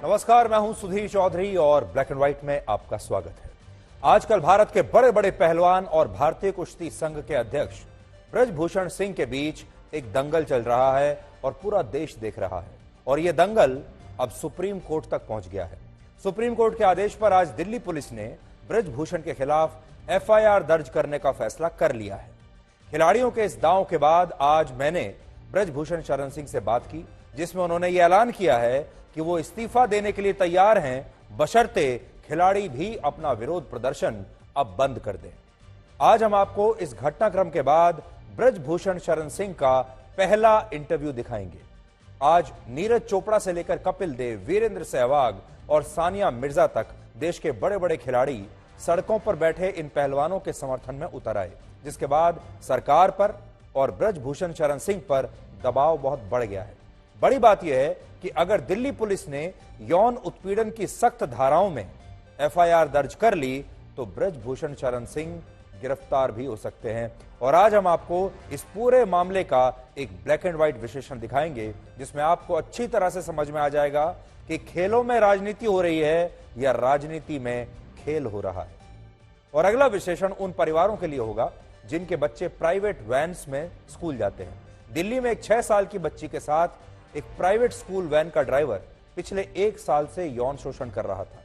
नमस्कार, मैं हूं सुधीर चौधरी और ब्लैक एंड व्हाइट में आपका स्वागत है। आजकल भारत के बड़े बड़े पहलवान और भारतीय कुश्ती संघ के अध्यक्ष ब्रजभूषण सिंह के बीच एक दंगल चल रहा है और पूरा देश देख रहा है। और यह दंगल अब सुप्रीम कोर्ट तक पहुंच गया है। सुप्रीम कोर्ट के आदेश पर आज दिल्ली पुलिस ने ब्रजभूषण के खिलाफ एफआईआर दर्ज करने का फैसला कर लिया है। खिलाड़ियों के इस दांव के बाद आज मैंने ब्रजभूषण शरण सिंह से बात की, जिसमें उन्होंने ये ऐलान किया है कि वो इस्तीफा देने के लिए तैयार हैं, बशर्ते खिलाड़ी भी अपना विरोध प्रदर्शन अब बंद कर दें। आज हम आपको इस घटनाक्रम के बाद ब्रजभूषण शरण सिंह का पहला इंटरव्यू दिखाएंगे। आज नीरज चोपड़ा से लेकर कपिल देव, वीरेंद्र सहवाग और सानिया मिर्जा तक देश के बड़े बड़े खिलाड़ी सड़कों पर बैठे इन पहलवानों के समर्थन में उतर आए, जिसके बाद सरकार पर और ब्रजभूषण शरण सिंह पर दबाव बहुत बढ़ गया है। बड़ी बात यह है कि अगर दिल्ली पुलिस ने यौन उत्पीड़न की सख्त धाराओं में एफआईआर दर्ज कर ली तो ब्रजभूषण शरण सिंह गिरफ्तार भी हो सकते हैं। और आज हम आपको इस पूरे मामले का एक ब्लैक एंड व्हाइट विश्लेषण दिखाएंगे, जिसमें आपको अच्छी तरह से समझ में आ जाएगा कि खेलों में राजनीति हो रही है या राजनीति में खेल हो रहा है। और अगला विश्लेषण उन परिवारों के लिए होगा जिनके बच्चे प्राइवेट वैन्स में स्कूल जाते हैं। दिल्ली में एक 6 साल की बच्ची के साथ एक प्राइवेट स्कूल वैन का ड्राइवर पिछले 1 साल से यौन शोषण कर रहा था।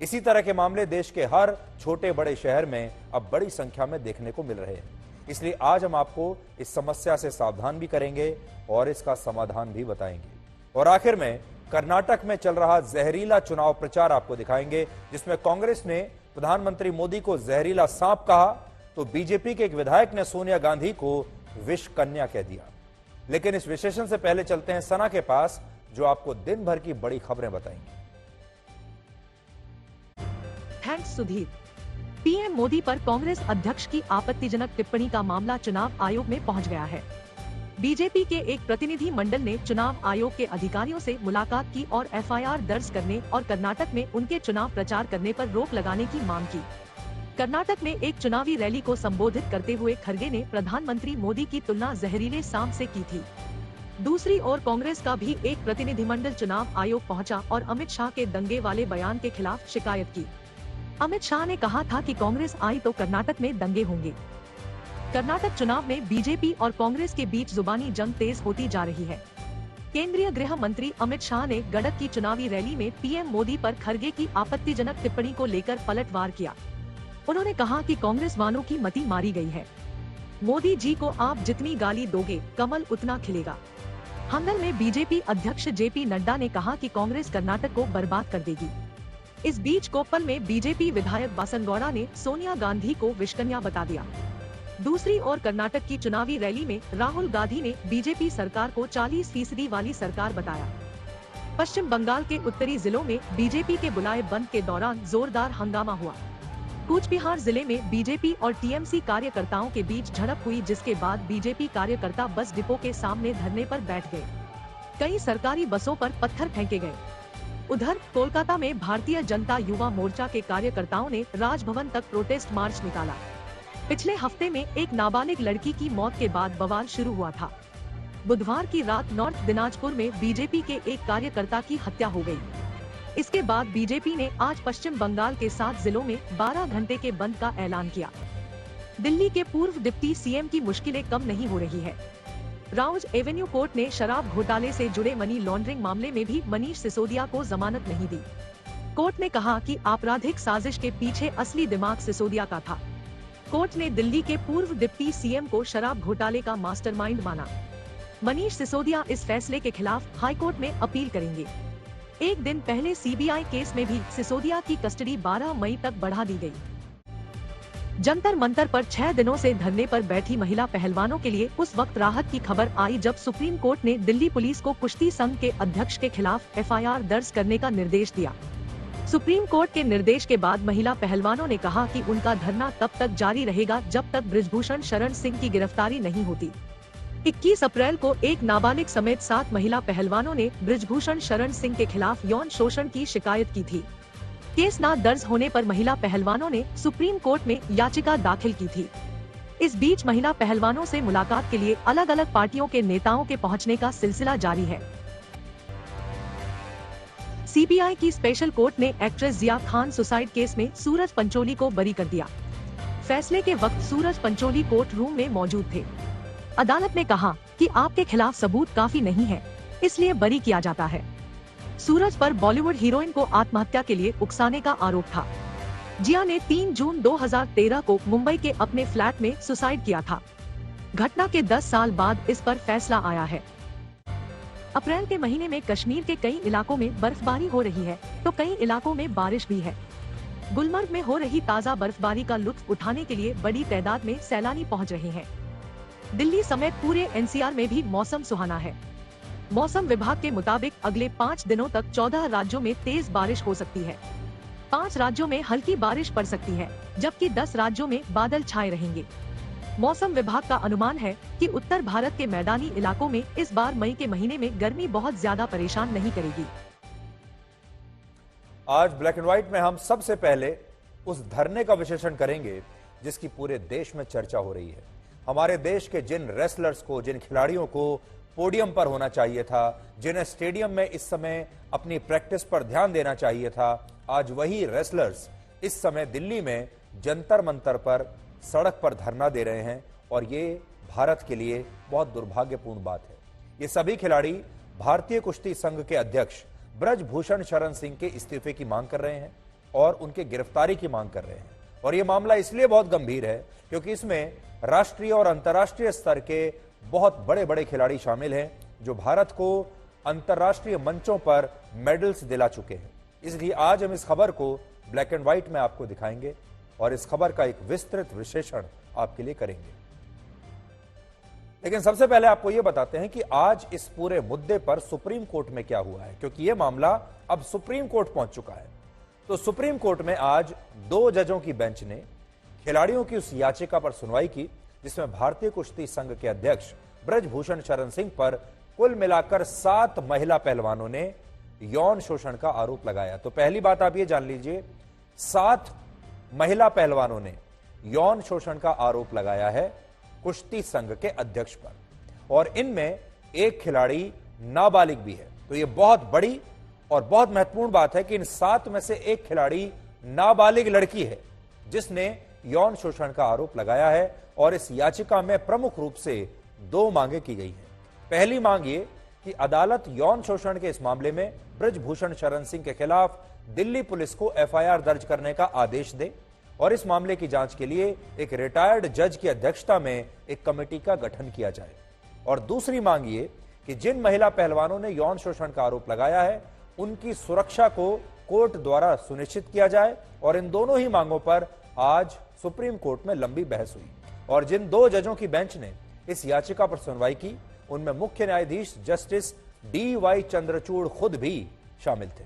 इसी तरह के मामले देश के हर छोटे बड़े शहर में अब बड़ी संख्या में देखने को मिल रहे हैं। इसलिए आज हम आपको इस समस्या से सावधान भी करेंगे और इसका समाधान भी बताएंगे। और आखिर में कर्नाटक में चल रहा जहरीला चुनाव प्रचार आपको दिखाएंगे, जिसमें कांग्रेस ने प्रधानमंत्री मोदी को जहरीला सांप कहा तो बीजेपी के एक विधायक ने सोनिया गांधी को विष कन्या कह दिया। लेकिन इस विश्लेषण से पहले चलते हैं सना के पास, जो आपको दिन भर की बड़ी खबरें बताएंगे। थैंक्स सुधीर। पीएम मोदी पर कांग्रेस अध्यक्ष की आपत्तिजनक टिप्पणी का मामला चुनाव आयोग में पहुंच गया है। बीजेपी के एक प्रतिनिधि मंडल ने चुनाव आयोग के अधिकारियों से मुलाकात की और एफआईआर दर्ज करने और कर्नाटक में उनके चुनाव प्रचार करने पर रोक लगाने की मांग की। कर्नाटक में एक चुनावी रैली को संबोधित करते हुए खड़गे ने प्रधानमंत्री मोदी की तुलना जहरीले सांप से की थी। दूसरी ओर कांग्रेस का भी एक प्रतिनिधिमंडल चुनाव आयोग पहुंचा और अमित शाह के दंगे वाले बयान के खिलाफ शिकायत की। अमित शाह ने कहा था कि कांग्रेस आई तो कर्नाटक में दंगे होंगे। कर्नाटक चुनाव में बीजेपी और कांग्रेस के बीच जुबानी जंग तेज होती जा रही है। केंद्रीय गृह मंत्री अमित शाह ने गडक की चुनावी रैली में पीएम मोदी पर खड़गे की आपत्तिजनक टिप्पणी को लेकर पलटवार किया। उन्होंने कहा कि कांग्रेस वालों की मति मारी गई है। मोदी जी को आप जितनी गाली दोगे कमल उतना खिलेगा। हंगल में बीजेपी अध्यक्ष जेपी नड्डा ने कहा कि कांग्रेस कर्नाटक को बर्बाद कर देगी। इस बीच कोप्पल में बीजेपी विधायक बासनगौड़ा ने सोनिया गांधी को विषकन्या बता दिया। दूसरी ओर कर्नाटक की चुनावी रैली में राहुल गांधी ने बीजेपी सरकार को 40% वाली सरकार बताया। पश्चिम बंगाल के उत्तरी जिलों में बीजेपी के बुलाए बंद के दौरान जोरदार हंगामा हुआ। कूच बिहार जिले में बीजेपी और टीएमसी कार्यकर्ताओं के बीच झड़प हुई, जिसके बाद बीजेपी कार्यकर्ता बस डिपो के सामने धरने पर बैठ गए। कई सरकारी बसों पर पत्थर फेंके गए। उधर कोलकाता में भारतीय जनता युवा मोर्चा के कार्यकर्ताओं ने राजभवन तक प्रोटेस्ट मार्च निकाला। पिछले हफ्ते में एक नाबालिग लड़की की मौत के बाद बवाल शुरू हुआ था। बुधवार की रात नॉर्थ दिनाजपुर में बीजेपी के एक कार्यकर्ता की हत्या हो गई। इसके बाद बीजेपी ने आज पश्चिम बंगाल के 7 जिलों में 12 घंटे के बंद का ऐलान किया। दिल्ली के पूर्व डिप्टी सीएम की मुश्किलें कम नहीं हो रही है। राउज एवेन्यू कोर्ट ने शराब घोटाले से जुड़े मनी लॉन्ड्रिंग मामले में भी मनीष सिसोदिया को जमानत नहीं दी। कोर्ट ने कहा कि आपराधिक साजिश के पीछे असली दिमाग सिसोदिया का था। कोर्ट ने दिल्ली के पूर्व डिप्टी सीएम को शराब घोटाले का मास्टरमाइंड माना। मनीष सिसोदिया इस फैसले के खिलाफ हाईकोर्ट में अपील करेंगे। एक दिन पहले सीबीआई केस में भी सिसोदिया की कस्टडी 12 मई तक बढ़ा दी गई। जंतर मंतर पर 6 दिनों से धरने पर बैठी महिला पहलवानों के लिए उस वक्त राहत की खबर आई जब सुप्रीम कोर्ट ने दिल्ली पुलिस को कुश्ती संघ के अध्यक्ष के खिलाफ एफआईआर दर्ज करने का निर्देश दिया। सुप्रीम कोर्ट के निर्देश के बाद महिला पहलवानों ने कहा कि उनका धरना तब तक जारी रहेगा जब तक ब्रजभूषण शरण सिंह की गिरफ्तारी नहीं होती। 21 अप्रैल को एक नाबालिग समेत 7 महिला पहलवानों ने ब्रजभूषण शरण सिंह के खिलाफ यौन शोषण की शिकायत की थी। केस न दर्ज होने पर महिला पहलवानों ने सुप्रीम कोर्ट में याचिका दाखिल की थी। इस बीच महिला पहलवानों से मुलाकात के लिए अलग अलग पार्टियों के नेताओं के पहुंचने का सिलसिला जारी है। सीबीआई की स्पेशल कोर्ट ने एक्ट्रेस जिया खान सुसाइड केस में सूरज पंचोली को बरी कर दिया। फैसले के वक्त सूरज पंचोली कोर्ट रूम में मौजूद थे। अदालत ने कहा कि आपके खिलाफ सबूत काफी नहीं है, इसलिए बरी किया जाता है। सूरज पर बॉलीवुड हीरोइन को आत्महत्या के लिए उकसाने का आरोप था। जिया ने 3 जून 2013 को मुंबई के अपने फ्लैट में सुसाइड किया था। घटना के 10 साल बाद इस पर फैसला आया है। अप्रैल के महीने में कश्मीर के कई इलाकों में बर्फबारी हो रही है, तो कई इलाकों में बारिश भी है। गुलमर्ग में हो रही ताज़ा बर्फबारी का लुत्फ उठाने के लिए बड़ी तादाद में सैलानी पहुंच रहे हैं। दिल्ली समेत पूरे एनसीआर में भी मौसम सुहाना है। मौसम विभाग के मुताबिक अगले 5 दिनों तक 14 राज्यों में तेज बारिश हो सकती है। 5 राज्यों में हल्की बारिश पड़ सकती है, जबकि 10 राज्यों में बादल छाए रहेंगे। मौसम विभाग का अनुमान है कि उत्तर भारत के मैदानी इलाकों में इस बार मई के महीने में गर्मी बहुत ज्यादा परेशान नहीं करेगी। आज ब्लैक एंड व्हाइट में हम सबसे पहले उस धरने का विश्लेषण करेंगे जिसकी पूरे देश में चर्चा हो रही है। हमारे देश के जिन रेसलर्स को, जिन खिलाड़ियों को पोडियम पर होना चाहिए था, जिन्हें स्टेडियम में इस समय अपनी प्रैक्टिस पर ध्यान देना चाहिए था, आज वही रेसलर्स इस समय दिल्ली में जंतर मंतर पर सड़क पर धरना दे रहे हैं और ये भारत के लिए बहुत दुर्भाग्यपूर्ण बात है। ये सभी खिलाड़ी भारतीय कुश्ती संघ के अध्यक्ष ब्रजभूषण शरण सिंह के इस्तीफे की मांग कर रहे हैं और उनके गिरफ्तारी की मांग कर रहे हैं। और ये मामला इसलिए बहुत गंभीर है क्योंकि इसमें राष्ट्रीय और अंतर्राष्ट्रीय स्तर के बहुत बड़े बड़े खिलाड़ी शामिल हैं जो भारत को अंतर्राष्ट्रीय मंचों पर मेडल्स दिला चुके हैं। इसलिए आज हम इस खबर को ब्लैक एंड व्हाइट में आपको दिखाएंगे और इस खबर का एक विस्तृत विश्लेषण आपके लिए करेंगे। लेकिन सबसे पहले आपको यह बताते हैं कि आज इस पूरे मुद्दे पर सुप्रीम कोर्ट में क्या हुआ है, क्योंकि यह मामला अब सुप्रीम कोर्ट पहुंच चुका है। तो सुप्रीम कोर्ट में आज 2 जजों की बेंच ने खिलाड़ियों की उस याचिका पर सुनवाई की जिसमें भारतीय कुश्ती संघ के अध्यक्ष ब्रजभूषण शरण सिंह पर कुल मिलाकर 7 महिला पहलवानों ने यौन शोषण का आरोप लगाया। तो पहली बात आप ये जान लीजिए, 7 महिला पहलवानों ने यौन शोषण का आरोप लगाया है कुश्ती संघ के अध्यक्ष पर और इनमें एक खिलाड़ी नाबालिग भी है। तो यह बहुत बड़ी और बहुत महत्वपूर्ण बात है कि इन 7 में से एक खिलाड़ी नाबालिग लड़की है जिसने यौन शोषण का आरोप लगाया है। और इस याचिका में प्रमुख रूप से 2 मांगे की गई हैं। पहली मांग ये कि अदालत यौन शोषण के इस मामले में ब्रजभूषण शरण सिंह के खिलाफ दिल्ली पुलिस को एफआईआर दर्ज करने का आदेश दे और इस मामले की जांच के लिए एक रिटायर्ड जज की अध्यक्षता में एक कमेटी का गठन किया जाए। और दूसरी मांग ये कि जिन महिला पहलवानों ने यौन शोषण का आरोप लगाया है उनकी सुरक्षा को कोर्ट द्वारा सुनिश्चित किया जाए। और इन दोनों ही मांगों पर आज सुप्रीम कोर्ट में लंबी बहस हुई और जिन 2 जजों की बेंच ने इस याचिका पर सुनवाई की उनमें मुख्य न्यायाधीश जस्टिस DY चंद्रचूड़ खुद भी शामिल थे।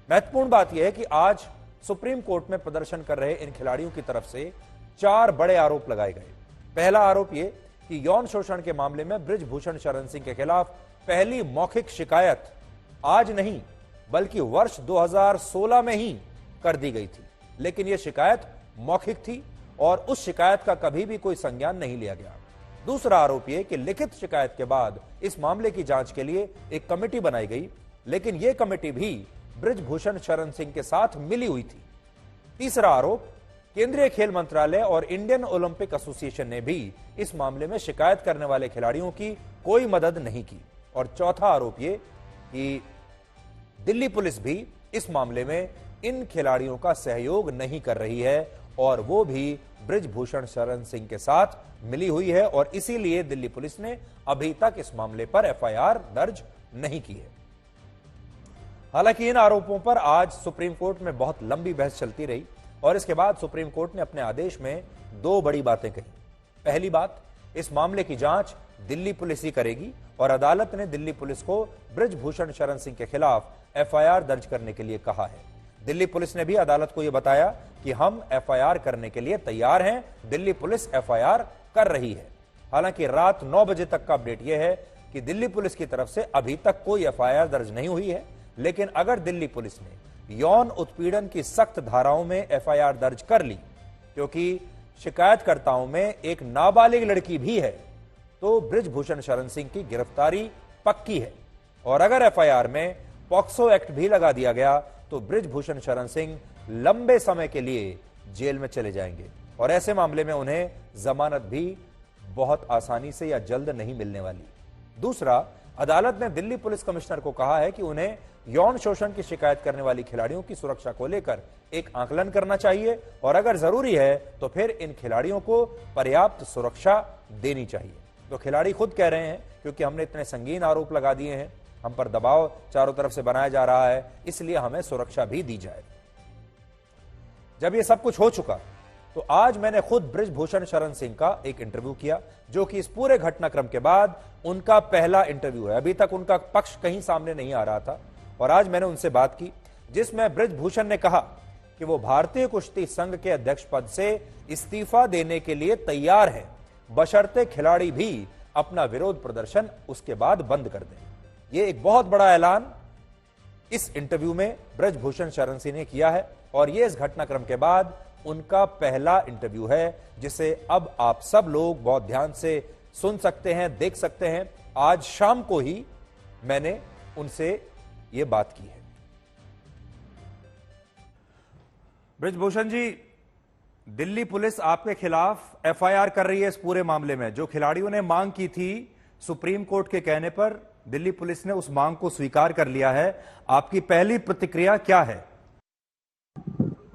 महत्वपूर्ण बात यह है कि आज सुप्रीम कोर्ट में प्रदर्शन कर रहे इन खिलाड़ियों की तरफ से 4 बड़े आरोप लगाए गए। पहला आरोप यह कि यौन शोषण के मामले में ब्रजभूषण शरण सिंह के खिलाफ पहली मौखिक शिकायत आज नहीं बल्कि वर्ष 2016 में ही कर दी गई थी, लेकिन यह शिकायत मौखिक थी और उस शिकायत का कभी भी कोई संज्ञान नहीं लिया गया। दूसरा आरोप यह कि लिखित शिकायत के बाद इस मामले की जांच के लिए एक कमेटी बनाई गई, लेकिन यह कमेटी भी ब्रजभूषण शरण सिंह के साथ मिली हुई थी। तीसरा आरोप, केंद्रीय खेल मंत्रालय और इंडियन ओलंपिक एसोसिएशन ने भी इस मामले में शिकायत करने वाले खिलाड़ियों की कोई मदद नहीं की। और चौथा आरोप यह कि दिल्ली पुलिस भी इस मामले में इन खिलाड़ियों का सहयोग नहीं कर रही है और वो भी ब्रजभूषण शरण सिंह के साथ मिली हुई है और इसीलिए दिल्ली पुलिस ने अभी तक इस मामले पर एफआईआर दर्ज नहीं की है। हालांकि इन आरोपों पर आज सुप्रीम कोर्ट में बहुत लंबी बहस चलती रही और इसके बाद सुप्रीम कोर्ट ने अपने आदेश में 2 बड़ी बातें कही। पहली बात, इस मामले की जांच दिल्ली पुलिस ही करेगी और अदालत ने दिल्ली पुलिस को ब्रजभूषण शरण सिंह के खिलाफ एफआईआर दर्ज करने के लिए कहा है। दिल्ली पुलिस ने भी अदालत को यह बताया कि हम एफआईआर करने के लिए तैयार हैं, दिल्ली पुलिस एफआईआर कर रही है। हालांकि रात 9 बजे तक का अपडेट यह है कि दिल्ली पुलिस की तरफ से अभी तक कोई एफआईआर दर्ज नहीं हुई है, लेकिन अगर दिल्ली पुलिस ने यौन उत्पीड़न की सख्त धाराओं में एफआईआर दर्ज कर ली, क्योंकि शिकायतकर्ताओं में एक नाबालिग लड़की भी है तो बृजभूषण शरण सिंह की गिरफ्तारी पक्की है। और अगर एफआईआर में पॉक्सो एक्ट भी लगा दिया गया तो बृजभूषण शरण सिंह लंबे समय के लिए जेल में चले जाएंगे और ऐसे मामले में उन्हें जमानत भी बहुत आसानी से या जल्द नहीं मिलने वाली। दूसरा, अदालत ने दिल्ली पुलिस कमिश्नर को कहा है कि उन्हें यौन शोषण की शिकायत करने वाली खिलाड़ियों की सुरक्षा को लेकर एक आकलन करना चाहिए और अगर जरूरी है तो फिर इन खिलाड़ियों को पर्याप्त सुरक्षा देनी चाहिए। तो खिलाड़ी खुद कह रहे हैं क्योंकि हमने इतने संगीन आरोप लगा दिए हैं, हम पर दबाव चारों तरफ से बनाया जा रहा है, इसलिए हमें सुरक्षा भी दी जाए। जब ये सब कुछ हो चुका तो आज मैंने खुद बृजभूषण शरण सिंह का एक इंटरव्यू किया जो कि इस पूरे घटनाक्रम के बाद उनका पहला इंटरव्यू है। अभी तक उनका पक्ष कहीं सामने नहीं आ रहा था और आज मैंने उनसे बात की जिसमें बृजभूषण ने कहा कि वो भारतीय कुश्ती संघ के अध्यक्ष पद से इस्तीफा देने के लिए तैयार है, बशर्ते खिलाड़ी भी अपना विरोध प्रदर्शन उसके बाद बंद कर दें। यह एक बहुत बड़ा ऐलान इस इंटरव्यू में बृजभूषण शरण सिंह ने किया है और यह इस घटनाक्रम के बाद उनका पहला इंटरव्यू है जिसे अब आप सब लोग बहुत ध्यान से सुन सकते हैं, देख सकते हैं। आज शाम को ही मैंने उनसे यह बात की है। बृजभूषण जी, दिल्ली पुलिस आपके खिलाफ एफआईआर कर रही है इस पूरे मामले में। जो खिलाड़ियों ने मांग की थी सुप्रीम कोर्ट के कहने पर दिल्ली पुलिस ने उस मांग को स्वीकार कर लिया है। आपकी पहली प्रतिक्रिया क्या है?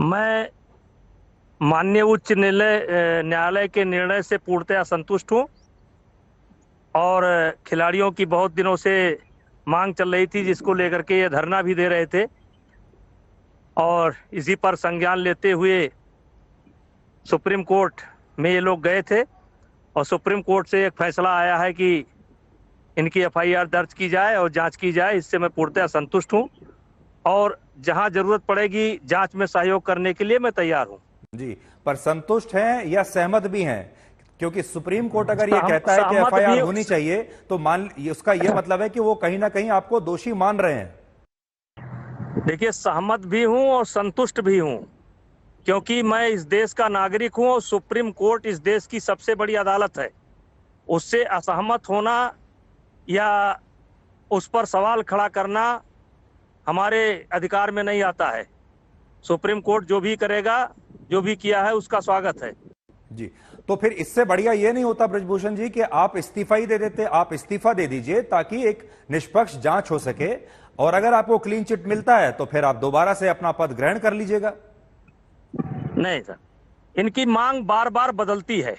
मैं माननीय उच्च न्यायालय के निर्णय से पूर्णतः असंतुष्ट हूं और खिलाड़ियों की बहुत दिनों से मांग चल रही थी जिसको लेकर के ये धरना भी दे रहे थे और इसी पर संज्ञान लेते हुए सुप्रीम कोर्ट में ये लोग गए थे और सुप्रीम कोर्ट से एक फैसला आया है कि इनकी एफआईआर दर्ज की जाए और जांच की जाए। इससे मैं पूर्णतः संतुष्ट हूं और जहां जरूरत पड़ेगी जांच में सहयोग करने के लिए मैं तैयार हूं। जी, पर संतुष्ट हैं या सहमत भी हैं? क्योंकि सुप्रीम कोर्ट अगर ये कहता है कि एफआईआर होनी चाहिए तो उसका यह मतलब है कि वो कहीं ना कहीं आपको दोषी मान रहे हैं। देखिए, सहमत भी हूं और संतुष्ट भी हूं क्योंकि मैं इस देश का नागरिक हूं और सुप्रीम कोर्ट इस देश की सबसे बड़ी अदालत है। उससे असहमत होना या उस पर सवाल खड़ा करना हमारे अधिकार में नहीं आता है। सुप्रीम कोर्ट जो भी करेगा, जो भी किया है उसका स्वागत है। जी, तो फिर इससे बढ़िया ये नहीं होता बृजभूषण जी कि आप इस्तीफा ही दे देते? आप इस्तीफा दे दीजिए ताकि एक निष्पक्ष जांच हो सके और अगर आपको क्लीन चिट मिलता है तो फिर आप दोबारा से अपना पद ग्रहण कर लीजिएगा। नहीं सर, इनकी मांग बार बार बदलती है।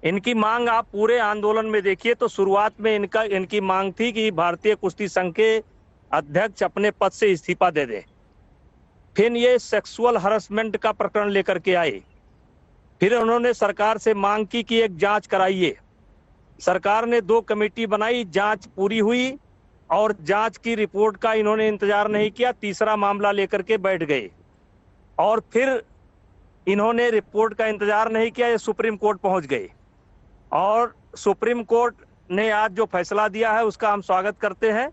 इनकी मांग आप पूरे आंदोलन में देखिए तो शुरुआत में इनकी मांग थी कि भारतीय कुश्ती संघ के अध्यक्ष अपने पद से इस्तीफा दे दें। फिर ये सेक्सुअल हरासमेंट का प्रकरण लेकर के आए। फिर उन्होंने सरकार से मांग की कि एक जांच कराइए। सरकार ने 2 कमेटी बनाई, जांच पूरी हुई और जांच की रिपोर्ट का इन्होंने इंतजार नहीं किया, तीसरा मामला लेकर के बैठ गए और फिर इन्होंने रिपोर्ट का इंतजार नहीं किया, ये सुप्रीम कोर्ट पहुंच गए और सुप्रीम कोर्ट ने आज जो फैसला दिया है उसका हम स्वागत करते हैं।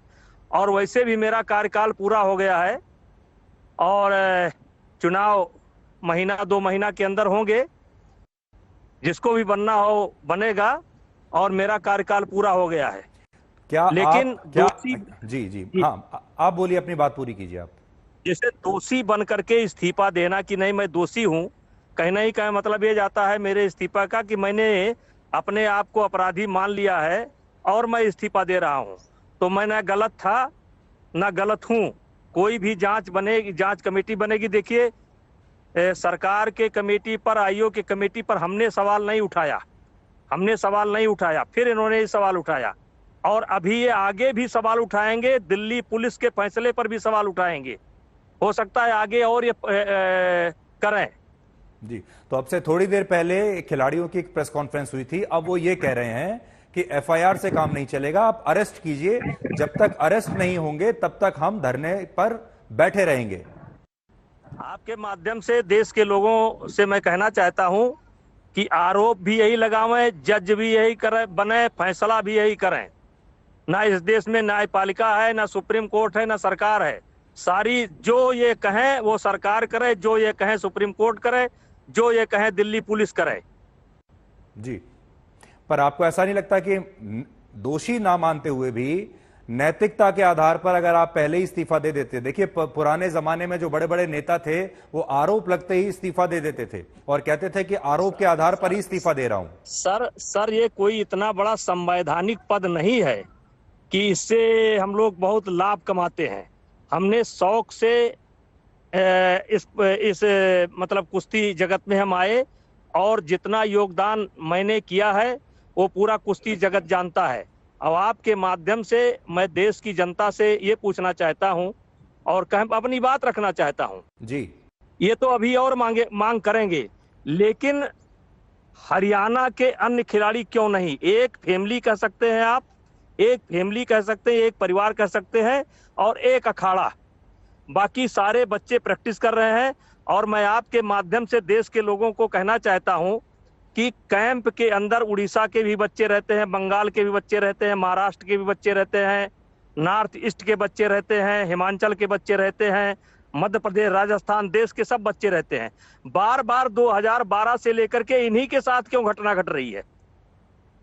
और वैसे भी मेरा कार्यकाल पूरा हो गया है और चुनाव महीना 2 महीना के अंदर होंगे, जिसको भी बनना हो बनेगा और मेरा कार्यकाल पूरा हो गया है। क्या लेकिन दोषी? जी, हाँ, आप बोलिए, अपनी बात पूरी कीजिए आप। जैसे दोषी बन करके इस्तीफा देना कि नहीं मैं दोषी हूं, कहीं नहीं कहीं मतलब ये जाता है मेरे इस्तीफा का कि मैंने अपने आप को अपराधी मान लिया है और मैं इस्तीफा दे रहा हूं। तो मैं ना गलत था ना गलत हूं। कोई भी जांच बनेगी, जांच कमेटी बनेगी। देखिए, सरकार के कमेटी पर, आयोग के कमेटी पर हमने सवाल नहीं उठाया, फिर इन्होंने ये सवाल उठाया और अभी ये आगे भी सवाल उठाएंगे। दिल्ली पुलिस के फैसले पर भी सवाल उठाएंगे, हो सकता है आगे और ये करें। जी, तो अब से थोड़ी देर पहले खिलाड़ियों की एक प्रेस कॉन्फ्रेंस हुई थी, अब वो ये कह रहे हैं कि एफआईआर से काम नहीं चलेगा, आप अरेस्ट कीजिए, जब तक अरेस्ट नहीं होंगे तब तक हम धरने पर बैठे रहेंगे। आपके माध्यम से देश के लोगों से मैं कहना चाहता हूं कि आरोप भी यही लगावें, जज भी यही करें, बने, फैसला भी यही करें। ना इस देश में न्यायपालिका है, ना सुप्रीम कोर्ट है, ना सरकार है। सारी जो ये कहें वो सरकार करे, जो ये कहें सुप्रीम कोर्ट करे। जो ये कहे दिल्ली पुलिस करे। जी, पर आपको ऐसा नहीं लगता कि दोषी ना मानते हुए भी नैतिकता के आधार पर अगर आप पहले ही इस्तीफा दे देते? देखिए, पुराने जमाने में जो बड़े बड़े नेता थे वो आरोप लगते ही इस्तीफा दे देते थे और कहते थे कि आरोप के आधार पर ही इस्तीफा दे रहा हूं। सर ये कोई इतना बड़ा संवैधानिक पद नहीं है कि इससे हम लोग बहुत लाभ कमाते हैं। हमने शौक से इस मतलब कुश्ती जगत में हम आए और जितना योगदान मैंने किया है वो पूरा कुश्ती जगत जानता है। अब आपके माध्यम से मैं देश की जनता से ये पूछना चाहता हूं और अपनी बात रखना चाहता हूं। जी, ये तो अभी और मांग करेंगे, लेकिन हरियाणा के अन्य खिलाड़ी क्यों नहीं? एक फैमिली कह सकते हैं आप, एक फैमिली कह सकते हैं, एक परिवार कह सकते हैं और एक अखाड़ा, बाकी सारे बच्चे प्रैक्टिस कर रहे हैं। और मैं आपके माध्यम से देश के लोगों को कहना चाहता हूं कि कैंप के अंदर उड़ीसा के भी बच्चे रहते हैं, बंगाल के भी बच्चे रहते हैं, महाराष्ट्र के भी बच्चे रहते हैं, नॉर्थ ईस्ट के बच्चे रहते हैं, हिमाचल के बच्चे रहते हैं, मध्य प्रदेश, राजस्थान, देश के सब बच्चे रहते हैं। बार बार 2012 से लेकर के इन्हीं के साथ क्यों घटना घट रही है?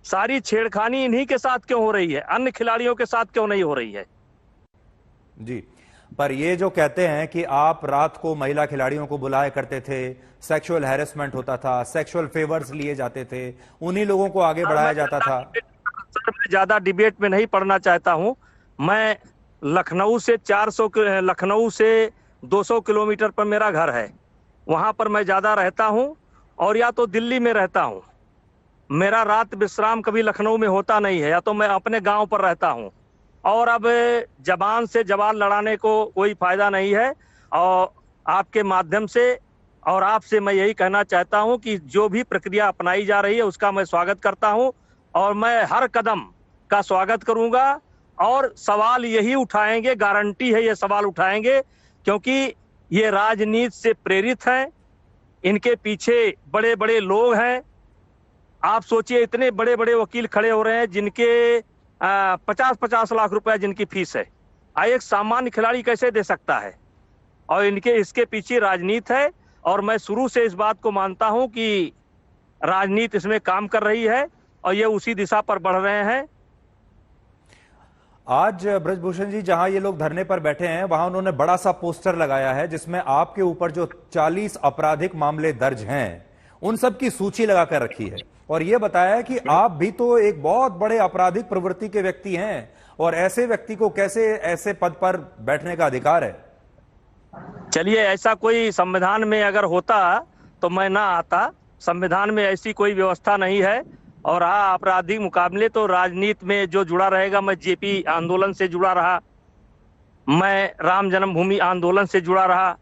सारी छेड़खानी इन्हीं के साथ क्यों हो रही है? अन्य खिलाड़ियों के साथ क्यों नहीं हो रही है? जी, पर ये जो कहते हैं कि आप रात को महिला खिलाड़ियों को बुलाया करते थे, सेक्सुअल हैरेसमेंट होता था, सेक्सुअल फेवर्स लिए जाते थे, उन्हीं लोगों को आगे बढ़ाया जाता था। सर मैं ज्यादा डिबेट में नहीं पढ़ना चाहता हूं। मैं लखनऊ से 200 किलोमीटर पर मेरा घर है, वहां पर मैं ज्यादा रहता हूं और या तो दिल्ली में रहता हूं। मेरा रात विश्राम कभी लखनऊ में होता नहीं है, या तो मैं अपने गांव पर रहता हूं। और अब जबान से जबान लड़ाने को कोई फायदा नहीं है। और आपके माध्यम से और आपसे मैं यही कहना चाहता हूं कि जो भी प्रक्रिया अपनाई जा रही है उसका मैं स्वागत करता हूं और मैं हर कदम का स्वागत करूंगा और सवाल यही उठाएंगे, गारंटी है ये सवाल उठाएंगे, क्योंकि ये राजनीति से प्रेरित हैं, इनके पीछे बड़े बड़े लोग हैं। आप सोचिए, इतने बड़े बड़े वकील खड़े हो रहे हैं जिनके 50-50 लाख रुपए जिनकी फीस है, एक सामान्य खिलाड़ी कैसे दे सकता है? और इसके पीछे राजनीति है और मैं शुरू से इस बात को मानता हूं कि राजनीति इसमें काम कर रही है और ये उसी दिशा पर बढ़ रहे हैं। आज ब्रजभूषण जी, जहां ये लोग धरने पर बैठे हैं वहां उन्होंने बड़ा सा पोस्टर लगाया है जिसमें आपके ऊपर जो 40 आपराधिक मामले दर्ज हैं उन सब की सूची लगाकर रखी है और यह बताया है कि आप भी तो एक बहुत बड़े आपराधिक प्रवृत्ति के व्यक्ति हैं और ऐसे व्यक्ति को कैसे ऐसे पद पर बैठने का अधिकार है? चलिए, ऐसा कोई संविधान में अगर होता तो मैं ना आता। संविधान में ऐसी कोई व्यवस्था नहीं है। और हाँ, आपराधिक मुकाबले तो राजनीति में जो जुड़ा रहेगा, मैं जेपी आंदोलन से जुड़ा रहा, मैं राम जन्मभूमि आंदोलन से जुड़ा रहा,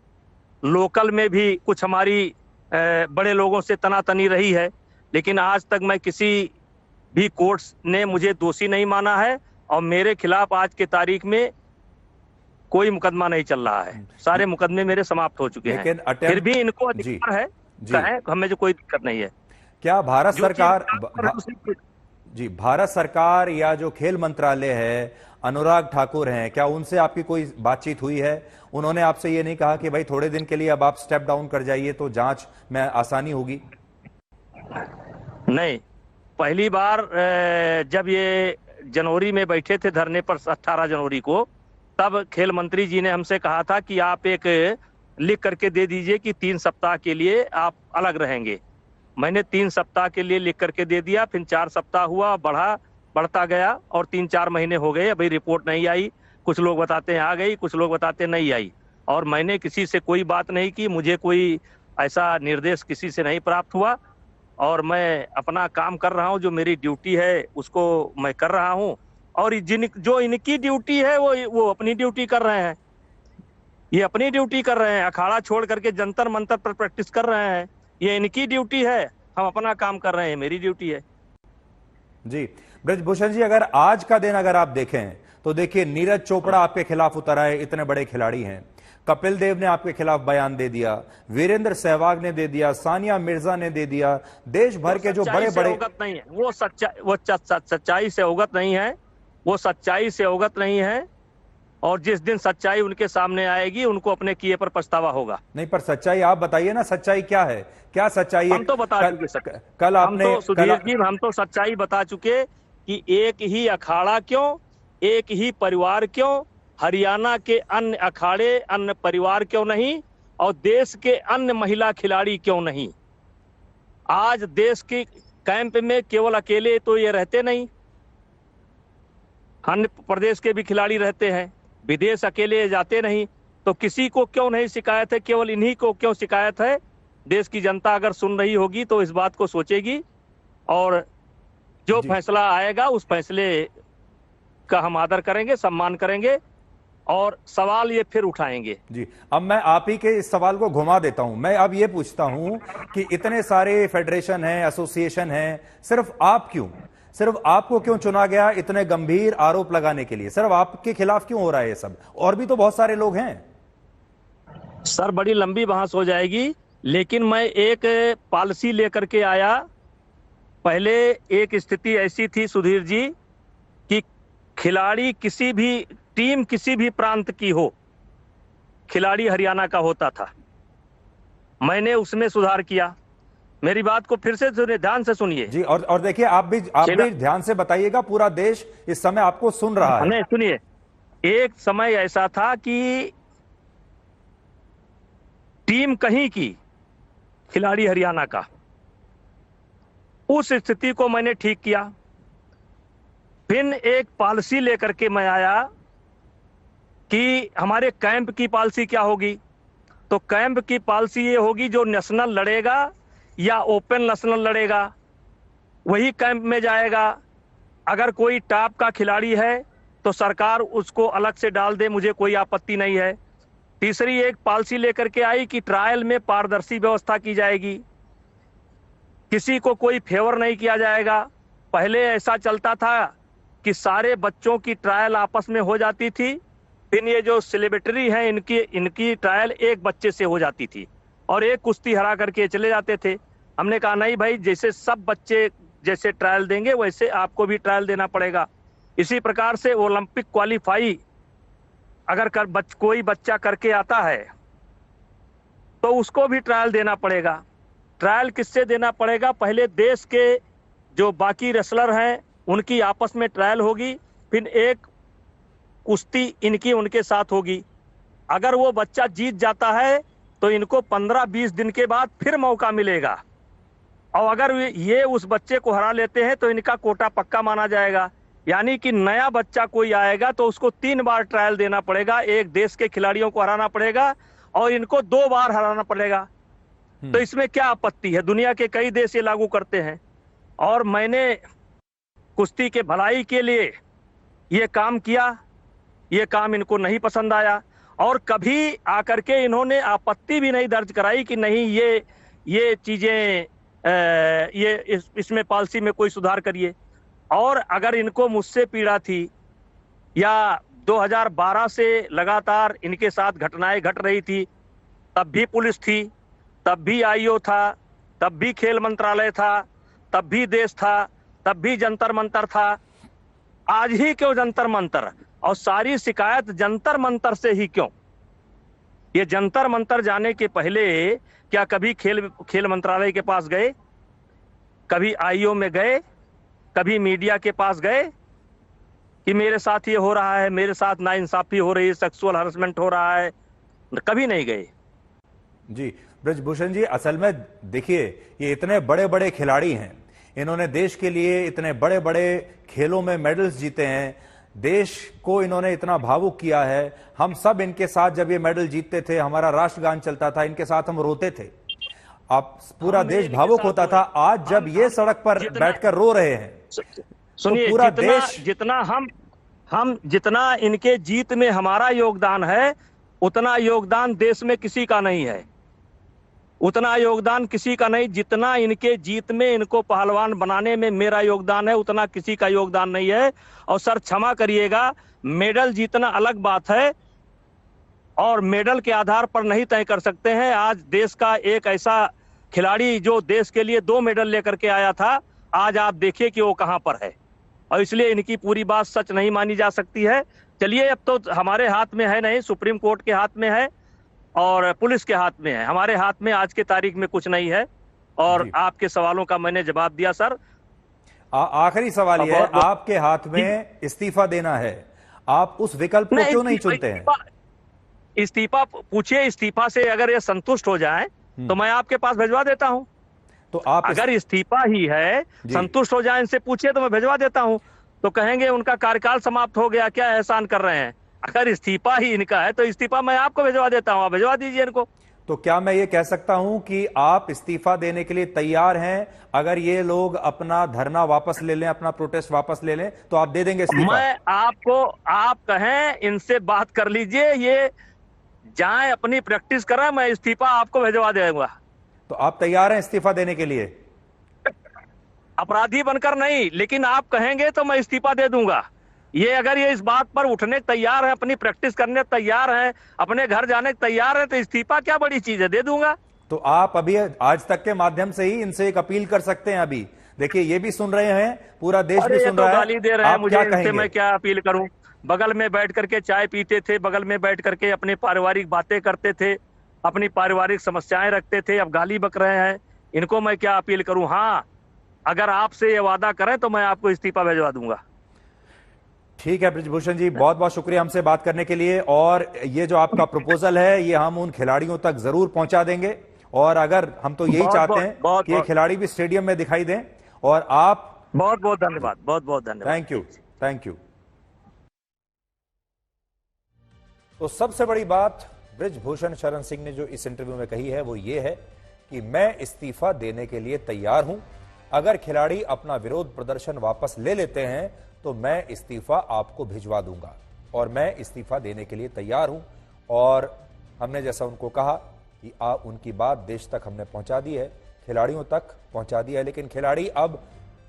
लोकल में भी कुछ हमारी बड़े लोगों से तनातनी रही है, लेकिन आज तक मैं किसी भी कोर्ट ने मुझे दोषी नहीं माना है और मेरे खिलाफ आज के तारीख में कोई मुकदमा नहीं चल रहा है। सारे मुकदमे मेरे समाप्त हो चुके हैं, फिर भी इनको अधिकार है, कहें, हमें जो कोई दिक्कत नहीं है। क्या भारत सरकार या जो खेल मंत्रालय है, अनुराग ठाकुर हैं, क्या उनसे आपकी कोई बातचीत हुई है? उन्होंने आपसे ये नहीं कहा कि भाई थोड़े दिन के लिए अब आप स्टेप डाउन कर जाइए तो जांच में आसानी होगी? नहीं, पहली बार जब ये जनवरी में बैठे थे धरने पर 18 जनवरी को, तब खेल मंत्री जी ने हमसे कहा था कि आप एक लिख करके दे दीजिए कि 3 सप्ताह के लिए आप अलग रहेंगे। मैंने 3 सप्ताह के लिए लिख करके दे दिया, फिर 4 सप्ताह हुआ, बढ़ता गया और 3-4 महीने हो गए, अभी रिपोर्ट नहीं आई। कुछ लोग बताते हैं आ गई, कुछ लोग बताते नहीं आई। और मैंने किसी से कोई बात नहीं की, मुझे कोई ऐसा निर्देश किसी से नहीं प्राप्त हुआ और मैं अपना काम कर रहा हूं, जो मेरी ड्यूटी है उसको मैं कर रहा हूं। और जो इनकी ड्यूटी है वो अपनी ड्यूटी कर रहे हैं, ये अपनी ड्यूटी कर रहे हैं, अखाड़ा छोड़ करके जंतर मंतर पर प्रैक्टिस कर रहे हैं, ये इनकी ड्यूटी है, हम अपना काम कर रहे हैं, मेरी ड्यूटी है। जी ब्रजभूषण जी, अगर आज का दिन अगर आप देखें तो देखिए, नीरज चोपड़ा आपके खिलाफ उतर आए, इतने बड़े खिलाड़ी हैं, कपिल देव ने आपके खिलाफ बयान दे दिया, वीरेंद्र सहवाग ने दे दिया, सानिया मिर्जा ने दे दिया, देश भर के जो बड़े बड़े नहीं है, वो सच्चाई से अवगत नहीं है, वो सच्चाई से अवगत नहीं है और जिस दिन सच्चाई उनके सामने आएगी उनको अपने किए पर पछतावा होगा। नहीं, पर सच्चाई आप बताइए ना, सच्चाई क्या है? क्या सच्चाई है? हम तो बता चुके सर, कल आपने सुधीर जी हम तो सच्चाई बता चुके कि एक ही अखाड़ा क्यों, एक ही परिवार क्यों, हरियाणा के अन्य अखाड़े अन्य परिवार क्यों नहीं, और देश के अन्य महिला खिलाड़ी क्यों नहीं। आज देश के कैंप में केवल अकेले तो ये रहते नहीं, अन्य प्रदेश के भी खिलाड़ी रहते हैं, विदेश अकेले जाते नहीं। तो किसी को क्यों नहीं शिकायत है, केवल इन्हीं को क्यों शिकायत है? देश की जनता अगर सुन रही होगी तो इस बात को सोचेगी, और जो फैसला आएगा उस फैसले का हम आदर करेंगे, सम्मान करेंगे, और सवाल ये फिर उठाएंगे। जी, अब मैं आप ही के इस सवाल को घुमा देता हूं। मैं अब ये पूछता हूं कि इतने सारे फेडरेशन हैं, एसोसिएशन हैं, सिर्फ आपको क्यों चुना गया इतने गंभीर आरोप लगाने के लिए? सिर्फ आपके खिलाफ क्यों हो रहा है ये सब? और भी तो बहुत सारे लोग हैं। सर बड़ी लंबी बहस हो जाएगी, लेकिन मैं एक पॉलिसी लेकर के आया। पहले एक स्थिति ऐसी थी सुधीर जी कि खिलाड़ी किसी भी टीम किसी भी प्रांत की हो, खिलाड़ी हरियाणा का होता था। मैंने उसमें सुधार किया। मेरी बात को फिर से सुनिए, ध्यान से सुनिए जी। और देखिए, आप भी ध्यान से बताइएगा, पूरा देश इस समय आपको सुन रहा है। नहीं, सुनिए, एक समय ऐसा था कि टीम कहीं की, खिलाड़ी हरियाणा का। उस स्थिति को मैंने ठीक किया। फिर एक पॉलिसी लेकर के मैं आया कि हमारे कैंप की पॉलिसी क्या होगी। तो कैंप की पॉलिसी ये होगी, जो नेशनल लड़ेगा या ओपन नेशनल लड़ेगा वही कैंप में जाएगा। अगर कोई टॉप का खिलाड़ी है तो सरकार उसको अलग से डाल दे, मुझे कोई आपत्ति नहीं है। तीसरी एक पॉलिसी लेकर के आई कि ट्रायल में पारदर्शी व्यवस्था की जाएगी, किसी को कोई फेवर नहीं किया जाएगा। पहले ऐसा चलता था कि सारे बच्चों की ट्रायल आपस में हो जाती थी, फिर ये जो सेलिब्रिटी हैं इनकी ट्रायल एक बच्चे से हो जाती थी और एक कुश्ती हरा करके चले जाते थे। हमने कहा नहीं भाई, जैसे सब बच्चे जैसे ट्रायल देंगे वैसे आपको भी ट्रायल देना पड़ेगा। इसी प्रकार से ओलंपिक क्वालिफाई अगर कोई बच्चा करके आता है तो उसको भी ट्रायल देना पड़ेगा। ट्रायल किससे देना पड़ेगा? पहले देश के जो बाकी रेसलर हैं उनकी आपस में ट्रायल होगी, फिर एक कुश्ती इनकी उनके साथ होगी। अगर वो बच्चा जीत जाता है तो इनको 15-20 दिन के बाद फिर मौका मिलेगा, और अगर ये उस बच्चे को हरा लेते हैं तो इनका कोटा पक्का माना जाएगा। यानी कि नया बच्चा कोई आएगा तो उसको 3 बार ट्रायल देना पड़ेगा, एक देश के खिलाड़ियों को हराना पड़ेगा और इनको 2 बार हराना पड़ेगा। तो इसमें क्या आपत्ति है? दुनिया के कई देश ये लागू करते हैं। और मैंने कुश्ती के भलाई के लिए ये काम किया, ये काम इनको नहीं पसंद आया, और कभी आकर के इन्होंने आपत्ति भी नहीं दर्ज कराई कि नहीं ये चीजें इसमें पॉलिसी में कोई सुधार करिए। और अगर इनको मुझसे पीड़ा थी या 2012 से लगातार इनके साथ घटनाएं घट रही थी, तब भी पुलिस थी, तब भी आईओ था, तब भी खेल मंत्रालय था, तब भी देश था, तब भी जंतर मंतर था। आज ही क्यों जंतर मंतर? और सारी शिकायत जंतर मंतर से ही क्यों? ये जंतर मंतर जाने के पहले क्या कभी खेल मंत्रालय के पास गए? कभी आईओ में गए? कभी मीडिया के पास गए कि मेरे साथ ये हो रहा है, मेरे साथ नाइंसाफी हो रही है, सेक्सुअल हरासमेंट हो रहा है? कभी नहीं गए। जी ब्रजभूषण जी, असल में देखिए, ये इतने बड़े बड़े खिलाड़ी हैं, इन्होंने देश के लिए इतने बड़े बड़े खेलों में मेडल्स जीते हैं, देश को इन्होंने इतना भावुक किया है। हम सब इनके साथ जब ये मेडल जीतते थे, हमारा राष्ट्रगान चलता था, इनके साथ हम रोते थे, अब पूरा देश भावुक होता था। आज जब ये सड़क पर बैठकर रो रहे हैं, सुनिए, तो पूरा देश जितना इनके जीत में हमारा योगदान है, उतना योगदान देश में किसी का नहीं है। उतना योगदान किसी का नहीं, जितना इनके जीत में, इनको पहलवान बनाने में मेरा योगदान है, उतना किसी का योगदान नहीं है। और सर क्षमा करिएगा, मेडल जीतना अलग बात है और मेडल के आधार पर नहीं तय कर सकते हैं। आज देश का एक ऐसा खिलाड़ी जो देश के लिए 2 मेडल लेकर के आया था, आज आप देखिए कि वो कहां पर है। और इसलिए इनकी पूरी बात सच नहीं मानी जा सकती है। चलिए, अब तो हमारे हाथ में है नहीं, सुप्रीम कोर्ट के हाथ में है और पुलिस के हाथ में है। हमारे हाथ में आज के तारीख में कुछ नहीं है। और जी। आपके सवालों का मैंने जवाब दिया सर। आखिरी सवाल ये है, आपके हाथ में इस्तीफा देना है, आप उस विकल्प को क्यों नहीं चुनते हैं? इस्तीफा पूछिए, इस्तीफा से अगर ये संतुष्ट हो जाए तो मैं आपके पास भिजवा देता हूं। तो आप अगर इस्तीफा ही है, संतुष्ट हो जाए, इनसे पूछिए तो मैं भिजवा देता हूं। तो कहेंगे उनका कार्यकाल समाप्त हो गया, क्या एहसान कर रहे हैं। अगर इस्तीफा ही इनका है तो इस्तीफा मैं आपको भिजवा देता हूं, आप भिजवा दीजिए इनको। तो क्या मैं ये कह सकता हूं कि आप इस्तीफा देने के लिए तैयार हैं? अगर ये लोग अपना धरना वापस ले लें, अपना प्रोटेस्ट वापस ले लें, तो आप दे देंगे इस्तीफा? मैं आपको, आप कहें इनसे बात कर लीजिए, ये जाएं अपनी प्रैक्टिस करें, मैं इस्तीफा आपको भिजवा दूंगा। तो आप तैयार हैं इस्तीफा देने के लिए? अपराधी बनकर नहीं, लेकिन आप कहेंगे तो मैं इस्तीफा दे दूंगा। ये अगर ये इस बात पर उठने तैयार है, अपनी प्रैक्टिस करने तैयार है, अपने घर जाने तैयार है, तो इस्तीफा क्या बड़ी चीज है, दे दूंगा। तो आप अभी आज तक के माध्यम से ही इनसे एक अपील कर सकते हैं। अभी देखिए, ये भी सुन रहे हैं, पूरा देश भी सुन रहा है, गाली दे रहे हैं मुझे, इनसे मैं क्या अपील करूं। बगल में बैठ करके चाय पीते थे, बगल में बैठ करके अपनी पारिवारिक बातें करते थे, अपनी पारिवारिक समस्याएं रखते थे, अब गाली बक रहे हैं। इनको मैं क्या अपील करूं। हाँ, अगर आपसे ये वादा करें तो मैं आपको इस्तीफा भिजवा दूंगा। ठीक है बृजभूषण जी, बहुत बहुत शुक्रिया हमसे बात करने के लिए। और ये जो आपका प्रपोजल है, ये हम उन खिलाड़ियों तक जरूर पहुंचा देंगे। और अगर हम तो यही चाहते हैं कि ये खिलाड़ी भी स्टेडियम में दिखाई दें। और आप बहुत बहुत धन्यवाद, बहुत बहुत धन्यवाद। Thank you, thank you. तो सबसे बड़ी बात बृजभूषण शरण सिंह ने जो इस इंटरव्यू में कही है वो ये है कि मैं इस्तीफा देने के लिए तैयार हूं। अगर खिलाड़ी अपना विरोध प्रदर्शन वापस ले लेते हैं तो मैं इस्तीफा आपको भिजवा दूंगा और मैं इस्तीफा देने के लिए तैयार हूं। और हमने जैसा उनको कहा कि उनकी बात देश तक हमने पहुंचा दी है, खिलाड़ियों तक पहुंचा दिया है। लेकिन खिलाड़ी अब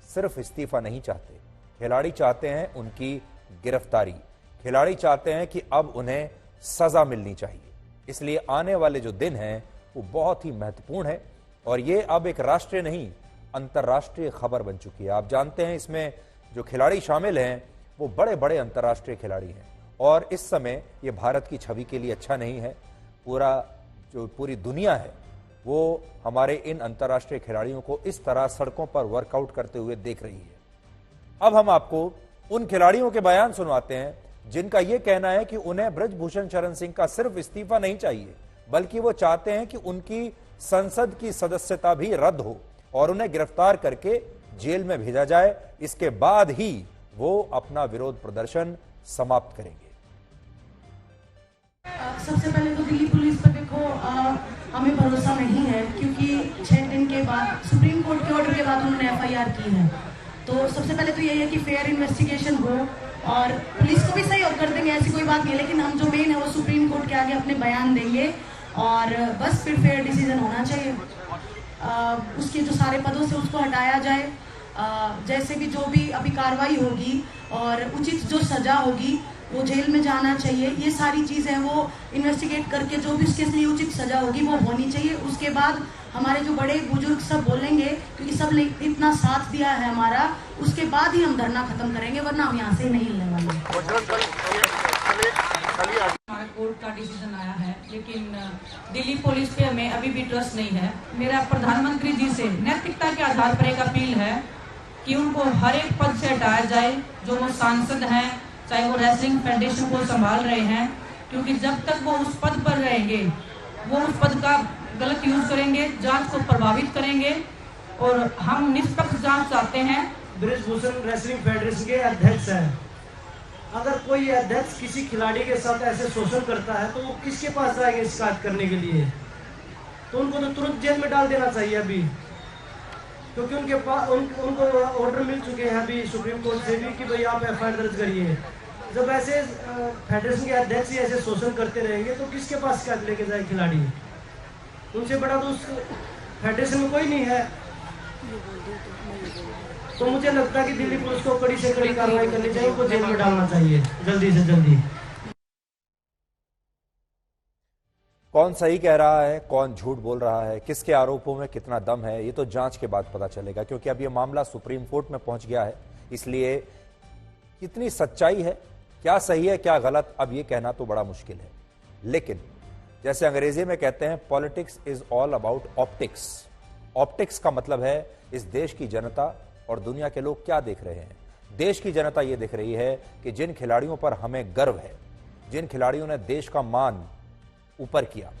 सिर्फ इस्तीफा नहीं चाहते, खिलाड़ी चाहते हैं उनकी गिरफ्तारी, खिलाड़ी चाहते हैं कि अब उन्हें सजा मिलनी चाहिए। इसलिए आने वाले जो दिन हैं वो बहुत ही महत्वपूर्ण है और ये अब एक राष्ट्रीय नहीं, अंतर्राष्ट्रीय खबर बन चुकी है। आप जानते हैं इसमें जो खिलाड़ी शामिल हैं वो बड़े बड़े अंतर्राष्ट्रीय खिलाड़ी हैं और इस समय ये भारत की छवि के लिए अच्छा नहीं है। पूरी दुनिया है वो हमारे इन अंतर्राष्ट्रीय खिलाड़ियों को इस तरह सड़कों पर वर्कआउट करते हुए देख रही है। अब हम आपको उन खिलाड़ियों के बयान सुनवाते हैं जिनका यह कहना है कि उन्हें बृजभूषण शरण सिंह का सिर्फ इस्तीफा नहीं चाहिए, बल्कि वो चाहते हैं कि उनकी संसद की सदस्यता भी रद्द हो और उन्हें गिरफ्तार करके जेल में भेजा जाए। इसके बाद ही वो अपना विरोध प्रदर्शन समाप्त करेंगे। सबसे पहले तो दिल्ली पुलिस पर देखो, हमें भरोसा नहीं है क्योंकि 6 दिन के बाद सुप्रीम कोर्ट के ऑर्डर के बाद उन्होंने एफआईआर की है। तो सबसे पहले तो यही है कि फेयर इन्वेस्टिगेशन हो और पुलिस को भी सही और कर देंगे, ऐसी कोई बात नहीं है। लेकिन हम जो मेन है वो सुप्रीम कोर्ट के आगे अपने बयान देंगे और बस फिर फेयर डिसीजन होना चाहिए। उसके जो सारे पदों से उसको हटाया जाए, जैसे भी जो भी अभी कार्रवाई होगी और उचित जो सजा होगी, वो जेल में जाना चाहिए। ये सारी चीज़ें वो इन्वेस्टिगेट करके जो भी उसके लिए उचित सजा होगी वो होनी चाहिए। उसके बाद हमारे जो बड़े बुजुर्ग सब बोलेंगे, क्योंकि सब ने इतना साथ दिया है हमारा, उसके बाद ही हम धरना खत्म करेंगे, वरना हम यहाँ से नहीं हिलने वाले। हमारा कोर्ट का डिसीजन आया है, लेकिन दिल्ली पुलिस पे हमें अभी भी ट्रस्ट नहीं है। मेरा प्रधानमंत्री जी से नैतिकता के आधार पर एक अपील है कि उनको हर एक पद से हटाया जाए जो वो सांसद हैं, चाहे वो रेसलिंग फेडरेशन को संभाल रहे हैं, क्योंकि जब तक वो उस पद पर रहेंगे वो उस पद का गलत यूज करेंगे, जांच को प्रभावित करेंगे और हम निष्पक्ष जांच चाहते हैं। बृजभूषण रेसलिंग फेडरेशन के अध्यक्ष हैं। अगर कोई अध्यक्ष किसी खिलाड़ी के साथ ऐसे शोषण करता है तो वो किसके पास जाएंगे शिकायत करने के लिए? तो उनको तो तुरंत जेल में डाल देना चाहिए अभी, क्योंकि उनके पास उनको ऑर्डर मिल चुके हैं अभी सुप्रीम कोर्ट से भी कि भाई आप एफआईआर दर्ज करिए। जब ऐसे फेडरेशन के अध्यक्ष ही ऐसे शोषण करते रहेंगे तो किसके पास शिकायत लेके जाए खिलाड़ी? उनसे बड़ा तो उस फेडरेशन में कोई नहीं है। तो मुझे लगता है कि दिल्ली पुलिस को कड़ी से कड़ी कार्रवाई करनी चाहिए, उनको जेल में डालना चाहिए जल्दी से जल्दी। कौन सही कह रहा है, कौन झूठ बोल रहा है, किसके आरोपों में कितना दम है, ये तो जांच के बाद पता चलेगा, क्योंकि अब ये मामला सुप्रीम कोर्ट में पहुंच गया है। इसलिए कितनी सच्चाई है, क्या सही है क्या गलत अब ये कहना तो बड़ा मुश्किल है, लेकिन जैसे अंग्रेजी में कहते हैं politics is all about optics. Optics का मतलब है इस देश की जनता और दुनिया के लोग क्या देख रहे हैं। देश की जनता ये देख रही है कि जिन खिलाड़ियों पर हमें गर्व है, जिन खिलाड़ियों ने देश का मान ऊपर किया,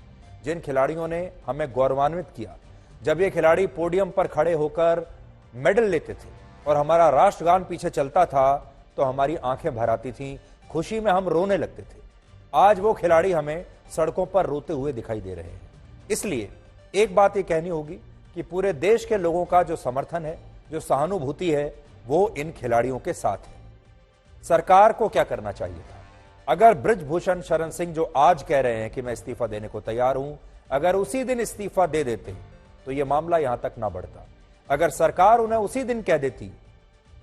जिन खिलाड़ियों ने हमें गौरवान्वित किया, जब ये खिलाड़ी पोडियम पर खड़े होकर मेडल लेते थे और हमारा राष्ट्रगान पीछे चलता था तो हमारी आंखें भर आती थीं, खुशी में हम रोने लगते थे। आज वो खिलाड़ी हमें सड़कों पर रोते हुए दिखाई दे रहे हैं। इसलिए एक बात ये कहनी होगी कि पूरे देश के लोगों का जो समर्थन है, जो सहानुभूति है, वो इन खिलाड़ियों के साथ है। सरकार को क्या करना चाहिए था? अगर बृजभूषण शरण सिंह जो आज कह रहे हैं कि मैं इस्तीफा देने को तैयार हूं, अगर उसी दिन इस्तीफा दे देते तो यह मामला यहां तक ना बढ़ता। अगर सरकार उन्हें उसी दिन कह देती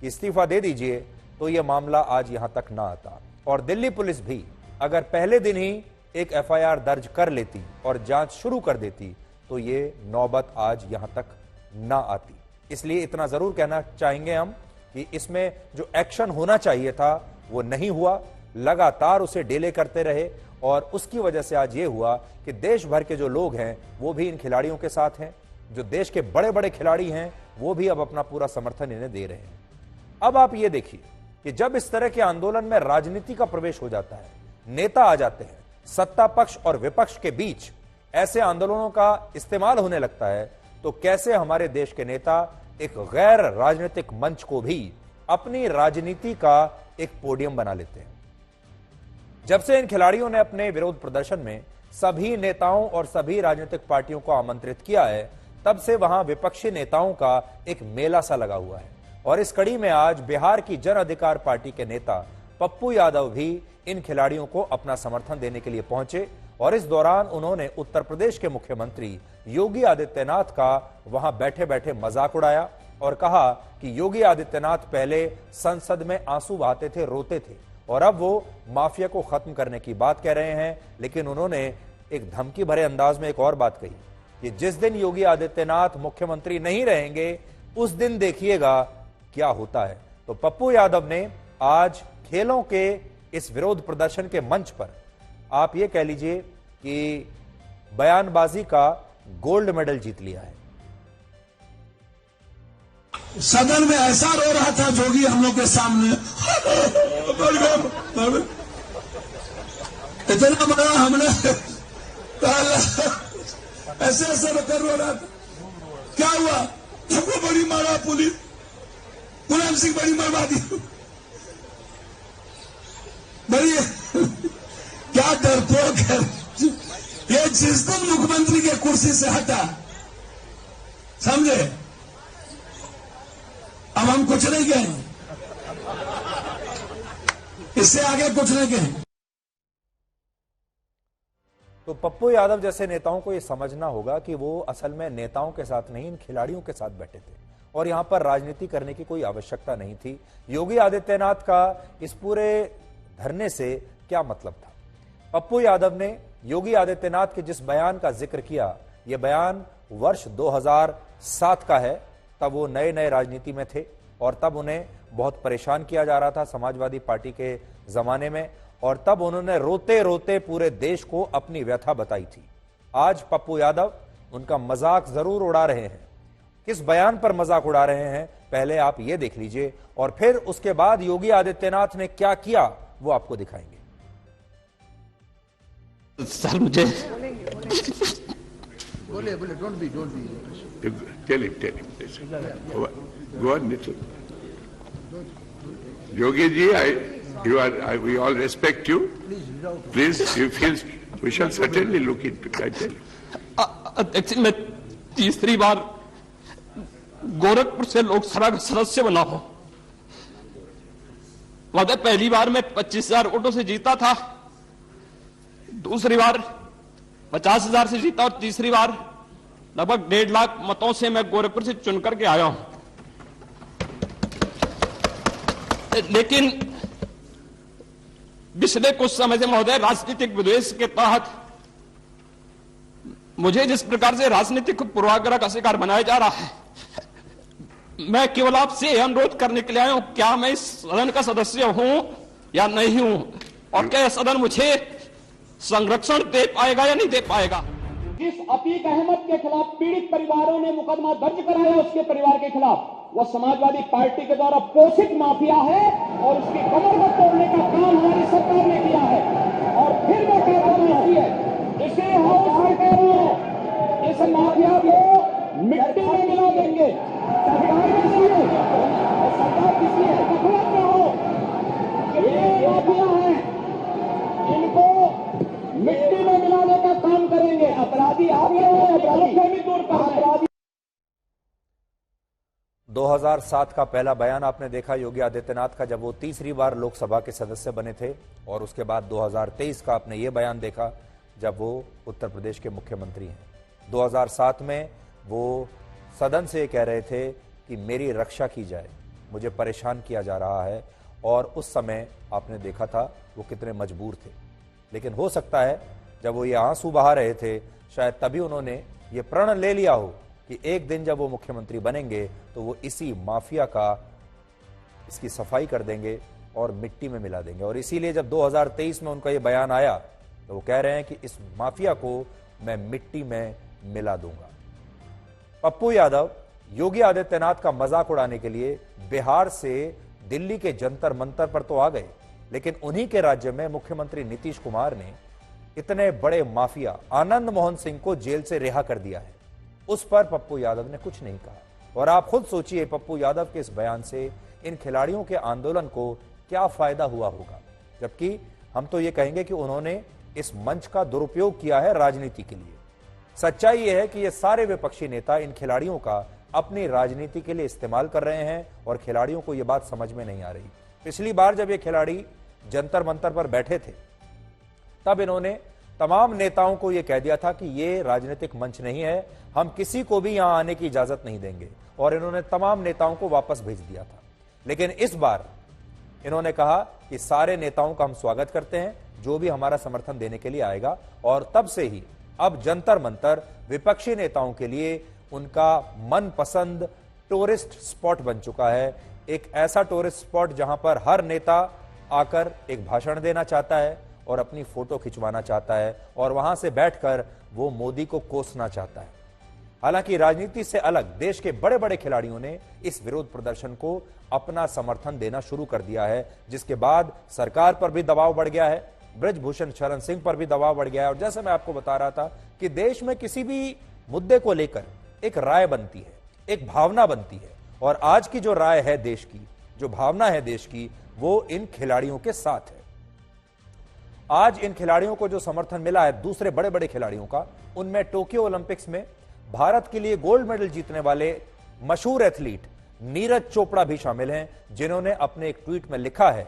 कि इस्तीफा दे दीजिए तो यह मामला आज यहां तक ना आता। और दिल्ली पुलिस भी अगर पहले दिन ही एक एफआईआर दर्ज कर लेती और जांच शुरू कर देती तो ये नौबत आज यहां तक ना आती। इसलिए इतना जरूर कहना चाहेंगे हम कि इसमें जो एक्शन होना चाहिए था वो नहीं हुआ, लगातार उसे डिले करते रहे और उसकी वजह से आज ये हुआ कि देश भर के जो लोग हैं वो भी इन खिलाड़ियों के साथ हैं। जो देश के बड़े बड़े खिलाड़ी हैं वो भी अब अपना पूरा समर्थन इन्हें दे रहे हैं। अब आप ये देखिए कि जब इस तरह के आंदोलन में राजनीति का प्रवेश हो जाता है, नेता आ जाते हैं, सत्ता पक्ष और विपक्ष के बीच ऐसे आंदोलनों का इस्तेमाल होने लगता है, तो कैसे हमारे देश के नेता एक गैर राजनीतिक मंच को भी अपनी राजनीति का एक पोडियम बना लेते हैं। जब से इन खिलाड़ियों ने अपने विरोध प्रदर्शन में सभी नेताओं और सभी राजनीतिक पार्टियों को आमंत्रित किया है, तब से वहां विपक्षी नेताओं का एक मेला सा लगा हुआ है। और इस कड़ी में आज बिहार की जन अधिकार पार्टी के नेता पप्पू यादव भी इन खिलाड़ियों को अपना समर्थन देने के लिए पहुंचे और इस दौरान उन्होंने उत्तर प्रदेश के मुख्यमंत्री योगी आदित्यनाथ का वहां बैठे बैठे मजाक उड़ाया और कहा कि योगी आदित्यनाथ पहले संसद में आंसू बहाते थे, रोते थे और अब वो माफिया को खत्म करने की बात कह रहे हैं। लेकिन उन्होंने एक धमकी भरे अंदाज में एक और बात कही कि जिस दिन योगी आदित्यनाथ मुख्यमंत्री नहीं रहेंगे उस दिन देखिएगा क्या होता है। तो पप्पू यादव ने आज खेलों के इस विरोध प्रदर्शन के मंच पर आप ये कह लीजिए कि बयानबाजी का गोल्ड मेडल जीत लिया है। सदन में ऐसा रो रहा था जोगी हम लोग के सामने इतना बड़ा हमने ऐसे ऐसे रोकर रो रहा था। क्या हुआ? हमको बड़ी मारा पुलिस, मुलायम सिंह बड़ी मरवा दी, बड़ी क्या डरपोक है ये। जिस दिन मुख्यमंत्री के कुर्सी से हटा, समझे, अब हम कुछ नहीं कहें, इससे आगे कुछ नहीं कहें। तो पप्पू यादव जैसे नेताओं को यह समझना होगा कि वो असल में नेताओं के साथ नहीं, इन खिलाड़ियों के साथ बैठे थे और यहां पर राजनीति करने की कोई आवश्यकता नहीं थी। योगी आदित्यनाथ का इस पूरे धरने से क्या मतलब था? पप्पू यादव ने योगी आदित्यनाथ के जिस बयान का जिक्र किया, यह बयान वर्ष 2007 का है। तब वो नए नए राजनीति में थे और तब उन्हें बहुत परेशान किया जा रहा था समाजवादी पार्टी के जमाने में, और तब उन्होंने रोते रोते पूरे देश को अपनी व्यथा बताई थी। आज पप्पू यादव उनका मजाक जरूर उड़ा रहे हैं। किस बयान पर मजाक उड़ा रहे हैं पहले आप ये देख लीजिए और फिर उसके बाद योगी आदित्यनाथ ने क्या किया वो आपको दिखाएंगे। सर मुझे बोले don't be tell him go on Nitin. Yogi ji we all respect you. Please, you feel we shall certainly look into it. अध्यक्ष, मैं तीसरी बार गोरखपुर से लोकसभा का सदस्य बना हूं। मतलब पहली बार मैं 25,000 वोटों से जीता था, दूसरी बार 50,000 से जीता और तीसरी बार लगभग 1.5 लाख मतों से मैं गोरखपुर से चुनकर के आया हूं। लेकिन पिछले कुछ समय से महोदय राजनीतिक विद्वेष के तहत मुझे जिस प्रकार से राजनीतिक पूर्वाग्रह का शिकार बनाया जा रहा है, मैं केवल आपसे अनुरोध करने के लिए आया हूं, क्या मैं इस सदन का सदस्य हूं या नहीं हूं, और क्या सदन मुझे संरक्षण दे पाएगा या नहीं दे पाएगा। जिस अतीक अहमद के खिलाफ पीड़ित परिवारों ने मुकदमा दर्ज कराया उसके परिवार के खिलाफ, वह समाजवादी पार्टी के द्वारा पोषित माफिया है और उसकी कमर को तोड़ने का काम हमारी सरकार ने किया है। और फिर वो कहती है इसे हाउस सरकारों इस माफिया को मिट्टी में मिला देंगे। सरकार किसी है, सरकार किसी है, गफलत में हो, ये माफिया है, इनको मिट्टी में मिलाने का काम करेंगे। अपराधी आप लोग हैं, अपराधी दूर कर। 2007 का पहला बयान आपने देखा योगी आदित्यनाथ का, जब वो तीसरी बार लोकसभा के सदस्य बने थे, और उसके बाद 2023 का आपने ये बयान देखा जब वो उत्तर प्रदेश के मुख्यमंत्री हैं। 2007 में वो सदन से कह रहे थे कि मेरी रक्षा की जाए, मुझे परेशान किया जा रहा है, और उस समय आपने देखा था वो कितने मजबूर थे। लेकिन हो सकता है जब वो ये आंसू बहा रहे थे, शायद तभी उन्होंने ये प्रण ले लिया हो कि एक दिन जब वो मुख्यमंत्री बनेंगे तो वो इसी माफिया का इसकी सफाई कर देंगे और मिट्टी में मिला देंगे। और इसीलिए जब 2023 में उनका ये बयान आया तो वो कह रहे हैं कि इस माफिया को मैं मिट्टी में मिला दूंगा। पप्पू यादव योगी आदित्यनाथ का मजाक उड़ाने के लिए बिहार से दिल्ली के जंतर मंतर पर तो आ गए, लेकिन उन्हीं के राज्य में मुख्यमंत्री नीतीश कुमार ने इतने बड़े माफिया आनंद मोहन सिंह को जेल से रिहा कर दिया है। उस पर पप्पू यादव ने कुछ नहीं कहा। और आप खुद सोचिए पप्पू यादव के इस बयान से इन खिलाड़ियों के आंदोलन को क्या फायदा हुआ होगा। जबकि हम तो ये कहेंगे कि उन्होंने इस मंच का दुरुपयोग किया है राजनीति के लिए। सच्चाई यह है कि ये सारे विपक्षी नेता इन खिलाड़ियों का अपनी राजनीति के लिए इस्तेमाल कर रहे हैं और खिलाड़ियों को यह बात समझ में नहीं आ रही। पिछली बार जब ये खिलाड़ी जंतर मंतर पर बैठे थे तब इन्होंने तमाम नेताओं को यह कह दिया था कि ये राजनीतिक मंच नहीं है, हम किसी को भी यहां आने की इजाजत नहीं देंगे, और इन्होंने तमाम नेताओं को वापस भेज दिया था। लेकिन इस बार इन्होंने कहा कि सारे नेताओं का हम स्वागत करते हैं, जो भी हमारा समर्थन देने के लिए आएगा। और तब से ही अब जंतर मंतर विपक्षी नेताओं के लिए उनका मनपसंद टूरिस्ट स्पॉट बन चुका है। एक ऐसा टूरिस्ट स्पॉट जहां पर हर नेता आकर एक भाषण देना चाहता है और अपनी फोटो खिंचवाना चाहता है, और वहां से बैठकर वो मोदी को कोसना चाहता है। हालांकि राजनीति से अलग देश के बड़े बड़े खिलाड़ियों ने इस विरोध प्रदर्शन को अपना समर्थन देना शुरू कर दिया है, जिसके बाद सरकार पर भी दबाव बढ़ गया है, ब्रजभूषण शरण सिंह पर भी दबाव बढ़ गया है। और जैसे मैं आपको बता रहा था कि देश में किसी भी मुद्दे को लेकर एक राय बनती है, एक भावना बनती है, और आज की जो राय है देश की, जो भावना है देश की, वो इन खिलाड़ियों के साथ है। आज इन खिलाड़ियों को जो समर्थन मिला है दूसरे बड़े बड़े खिलाड़ियों का, उनमें टोक्यो ओलंपिक्स में भारत के लिए गोल्ड मेडल जीतने वाले मशहूर एथलीट नीरज चोपड़ा भी शामिल हैं, जिन्होंने अपने एक ट्वीट में लिखा है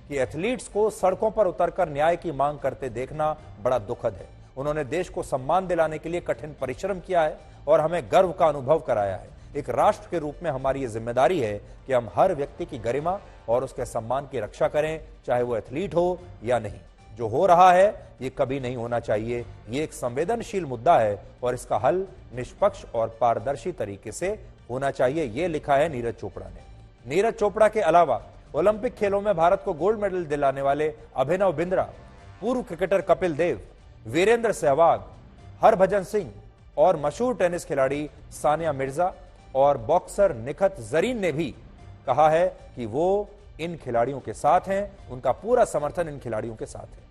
कि एथलीट्स को सड़कों पर उतरकर न्याय की मांग करते देखना बड़ा दुखद है। उन्होंने देश को सम्मान दिलाने के लिए कठिन परिश्रम किया है और हमें गर्व का अनुभव कराया है। एक राष्ट्र के रूप में हमारी यह जिम्मेदारी है कि हम हर व्यक्ति की गरिमा और उसके सम्मान की रक्षा करें, चाहे वो एथलीट हो या नहीं। जो हो रहा है ये कभी नहीं होना चाहिए। ये एक संवेदनशील मुद्दा है और इसका हल निष्पक्ष और पारदर्शी तरीके से होना चाहिए, ये लिखा है नीरज चोपड़ा ने। नीरज चोपड़ा के अलावा ओलंपिक खेलों में भारत को गोल्ड मेडल दिलाने वाले अभिनव बिंद्रा, पूर्व क्रिकेटर कपिल देव, वीरेंद्र सहवाग, हरभजन सिंह और मशहूर टेनिस खिलाड़ी सानिया मिर्जा और बॉक्सर निखत जरीन ने भी कहा है कि वो इन खिलाड़ियों के साथ हैं, उनका पूरा समर्थन इन खिलाड़ियों के साथ है।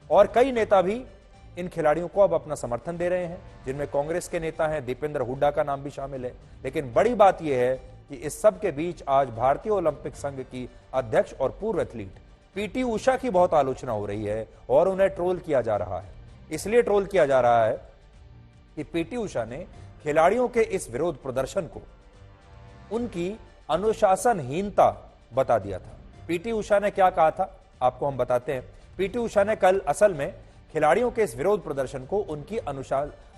और कई नेता भी इन खिलाड़ियों को अब अपना समर्थन दे रहे हैं, जिनमें कांग्रेस के नेता हैं, दीपेंद्र हुड्डा का नाम भी शामिल है। लेकिन बड़ी बात यह है कि इस सब के बीच आज भारतीय ओलंपिक संघ की अध्यक्ष और पूर्व एथलीट पीटी उषा की बहुत आलोचना हो रही है और उन्हें ट्रोल किया जा रहा है। इसलिए ट्रोल किया जा रहा है कि पीटी उषा ने खिलाड़ियों के इस विरोध प्रदर्शन को उनकी अनुशासनहीनता बता दिया था। पीटी उषा ने क्या कहा था आपको हम बताते हैं। पीटी उषा ने कल असल में खिलाड़ियों के इस विरोध प्रदर्शन को उनकी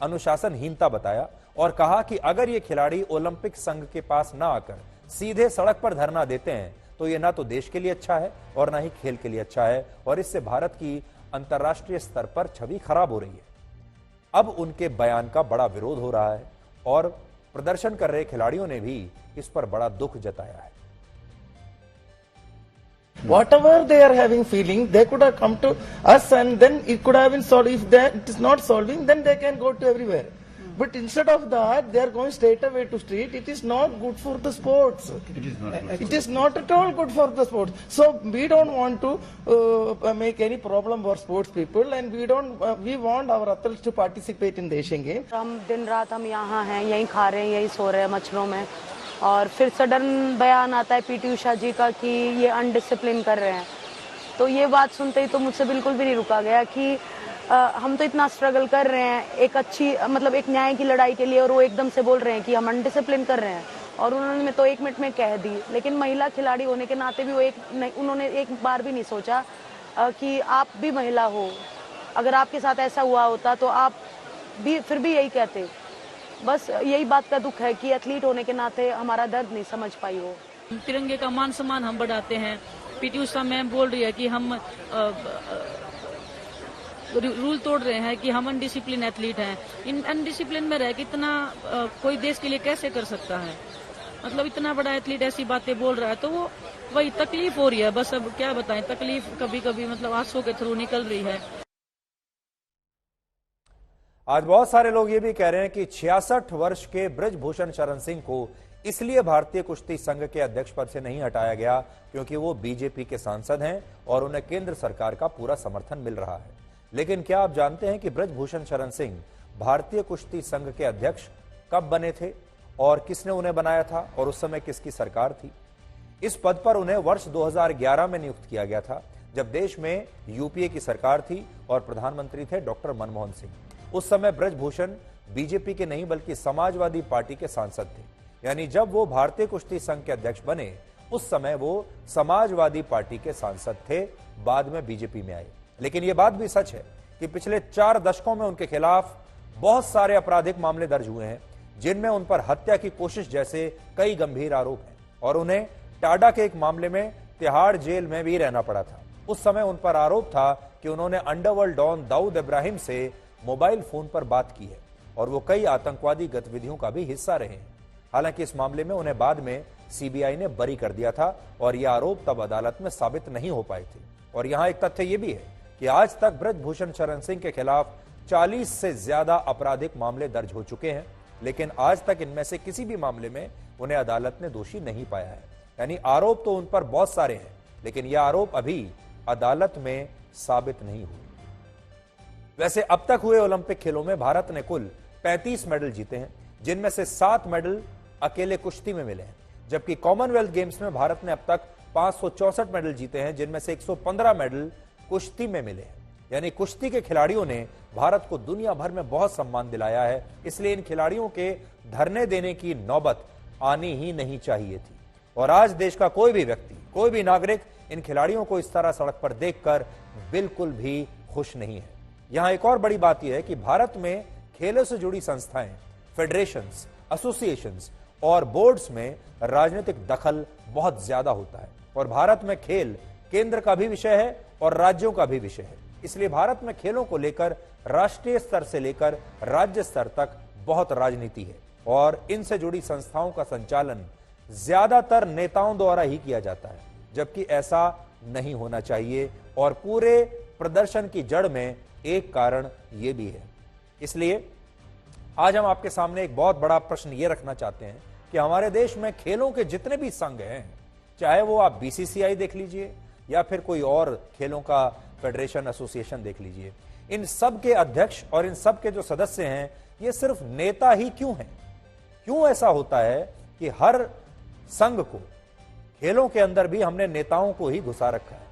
अनुशासनहीनता बताया और कहा कि अगर ये खिलाड़ी ओलंपिक संघ के पास ना आकर सीधे सड़क पर धरना देते हैं तो ये ना तो देश के लिए अच्छा है और ना ही खेल के लिए अच्छा है, और इससे भारत की अंतर्राष्ट्रीय स्तर पर छवि खराब हो रही है। अब उनके बयान का बड़ा विरोध हो रहा है और प्रदर्शन कर रहे खिलाड़ियों ने भी इस पर बड़ा दुख जताया है। Whatever they are having feeling, they could have come to us and then it could have been solved. If that it is not solving, then they can go to everywhere. But instead of that, they are going straight away to street. It is not good for the sports. It is not at all good for the sports. So we don't want to make any problem for sports people, and we want our athletes to participate in the Asian Games. हम दिन रात हम यहाँ हैं, यहीं खा रहे हैं, यहीं सो रहे हैं मच्छरों में, और फिर सडन बयान आता है पीटी उषा जी का कि ये अनडिसिप्लिन कर रहे हैं। तो ये बात सुनते ही तो मुझसे बिल्कुल भी नहीं रुका गया कि हम तो इतना स्ट्रगल कर रहे हैं एक अच्छी मतलब एक न्याय की लड़ाई के लिए, और वो एकदम से बोल रहे हैं कि हम अनडिसिप्लिन कर रहे हैं। और उन्होंने तो 1 मिनट में कह दी, लेकिन महिला खिलाड़ी होने के नाते भी उन्होंने एक बार भी नहीं सोचा कि आप भी महिला हो, अगर आपके साथ ऐसा हुआ होता तो आप भी फिर भी यही कहते। बस यही बात का दुख है कि एथलीट होने के नाते हमारा दर्द नहीं समझ पाई हो। तिरंगे का मान सम्मान हम बढ़ाते हैं। पीटी उषा मैम बोल रही है कि हम रूल तोड़ रहे हैं, कि हम अनडिसिप्लिन एथलीट हैं। इन अनडिसिप्लिन में रह के इतना कोई देश के लिए कैसे कर सकता है? मतलब इतना बड़ा एथलीट ऐसी बातें बोल रहा है तो वो वही तकलीफ हो रही है। बस अब क्या बताएं, तकलीफ कभी कभी मतलब आंसू के थ्रू निकल रही है। आज बहुत सारे लोग ये भी कह रहे हैं कि 66 वर्ष के बृजभूषण शरण सिंह को इसलिए भारतीय कुश्ती संघ के अध्यक्ष पद से नहीं हटाया गया क्योंकि वो बीजेपी के सांसद हैं और उन्हें केंद्र सरकार का पूरा समर्थन मिल रहा है। लेकिन क्या आप जानते हैं कि बृजभूषण शरण सिंह भारतीय कुश्ती संघ के अध्यक्ष कब बने थे और किसने उन्हें बनाया था और उस समय किसकी सरकार थी? इस पद पर उन्हें वर्ष 2011 में नियुक्त किया गया था, जब देश में यूपीए की सरकार थी और प्रधानमंत्री थे डॉक्टर मनमोहन सिंह। उस समय बृजभूषण बीजेपी के नहीं बल्कि समाजवादी पार्टी के सांसद थे, यानी जब वो भारतीय कुश्ती संघ के अध्यक्ष बने उस समय वो समाजवादी पार्टी के सांसद थे, बाद में बीजेपी में आए। लेकिन यह बात भी सच है कि पिछले 4 दशकों में उनके खिलाफ बहुत सारे आपराधिक मामले दर्ज हुए हैं, जिनमें उन पर हत्या की कोशिश जैसे कई गंभीर आरोप हैं और उन्हें टाडा के एक मामले में तिहाड़ जेल में भी रहना पड़ा था। उस समय उन पर आरोप था कि उन्होंने अंडरवर्ल्ड डॉन दाऊद इब्राहिम से मोबाइल फोन पर बात की है और वो कई आतंकवादी गतिविधियों का भी हिस्सा रहे हैं। हालांकि इस मामले में उन्हें बाद में सीबीआई ने बरी कर दिया था और ये आरोप तब अदालत में साबित नहीं हो पाए थे। और यहां एक तथ्य यह भी है कि आज तक बृजभूषण शरण सिंह के खिलाफ 40 से ज्यादा आपराधिक मामले दर्ज हो चुके हैं, लेकिन आज तक इनमें से किसी भी मामले में उन्हें अदालत ने दोषी नहीं पाया है। यानी आरोप तो उन पर बहुत सारे हैं, लेकिन यह आरोप अभी अदालत में साबित नहीं हुए। वैसे अब तक हुए ओलंपिक खेलों में भारत ने कुल 35 मेडल जीते हैं, जिनमें से 7 मेडल अकेले कुश्ती में मिले हैं, जबकि कॉमनवेल्थ गेम्स में भारत ने अब तक 564 मेडल जीते हैं, जिनमें से 115 मेडल कुश्ती में मिले हैं। यानी कुश्ती के खिलाड़ियों ने भारत को दुनिया भर में बहुत सम्मान दिलाया है, इसलिए इन खिलाड़ियों के धरने देने की नौबत आनी ही नहीं चाहिए थी। और आज देश का कोई भी व्यक्ति, कोई भी नागरिक इन खिलाड़ियों को इस तरह सड़क पर देखकर बिल्कुल भी खुश नहीं है। यहां एक और बड़ी बात यह है कि भारत में खेलों से जुड़ी संस्थाएं, फेडरेशंस, एसोसिएशंस और बोर्ड्स में राजनीतिक दखल बहुत ज्यादा होता है और भारत में खेल केंद्र का भी विषय है और राज्यों का भी विषय है। इसलिए भारत में खेलों को लेकर राष्ट्रीय स्तर से लेकर राज्य स्तर तक बहुत राजनीति है और इनसे जुड़ी संस्थाओं का संचालन ज्यादातर नेताओं द्वारा ही किया जाता है, जबकि ऐसा नहीं होना चाहिए। और पूरे प्रदर्शन की जड़ में एक कारण यह भी है। इसलिए आज हम आपके सामने एक बहुत बड़ा प्रश्न यह रखना चाहते हैं कि हमारे देश में खेलों के जितने भी संघ हैं, चाहे वो आप बीसीसीआई देख लीजिए या फिर कोई और खेलों का फेडरेशन, एसोसिएशन देख लीजिए, इन सब के अध्यक्ष और इन सब के जो सदस्य हैं ये सिर्फ नेता ही क्यों हैं? क्यों ऐसा होता है कि हर संघ को, खेलों के अंदर भी हमने नेताओं को ही घुसा रखा है?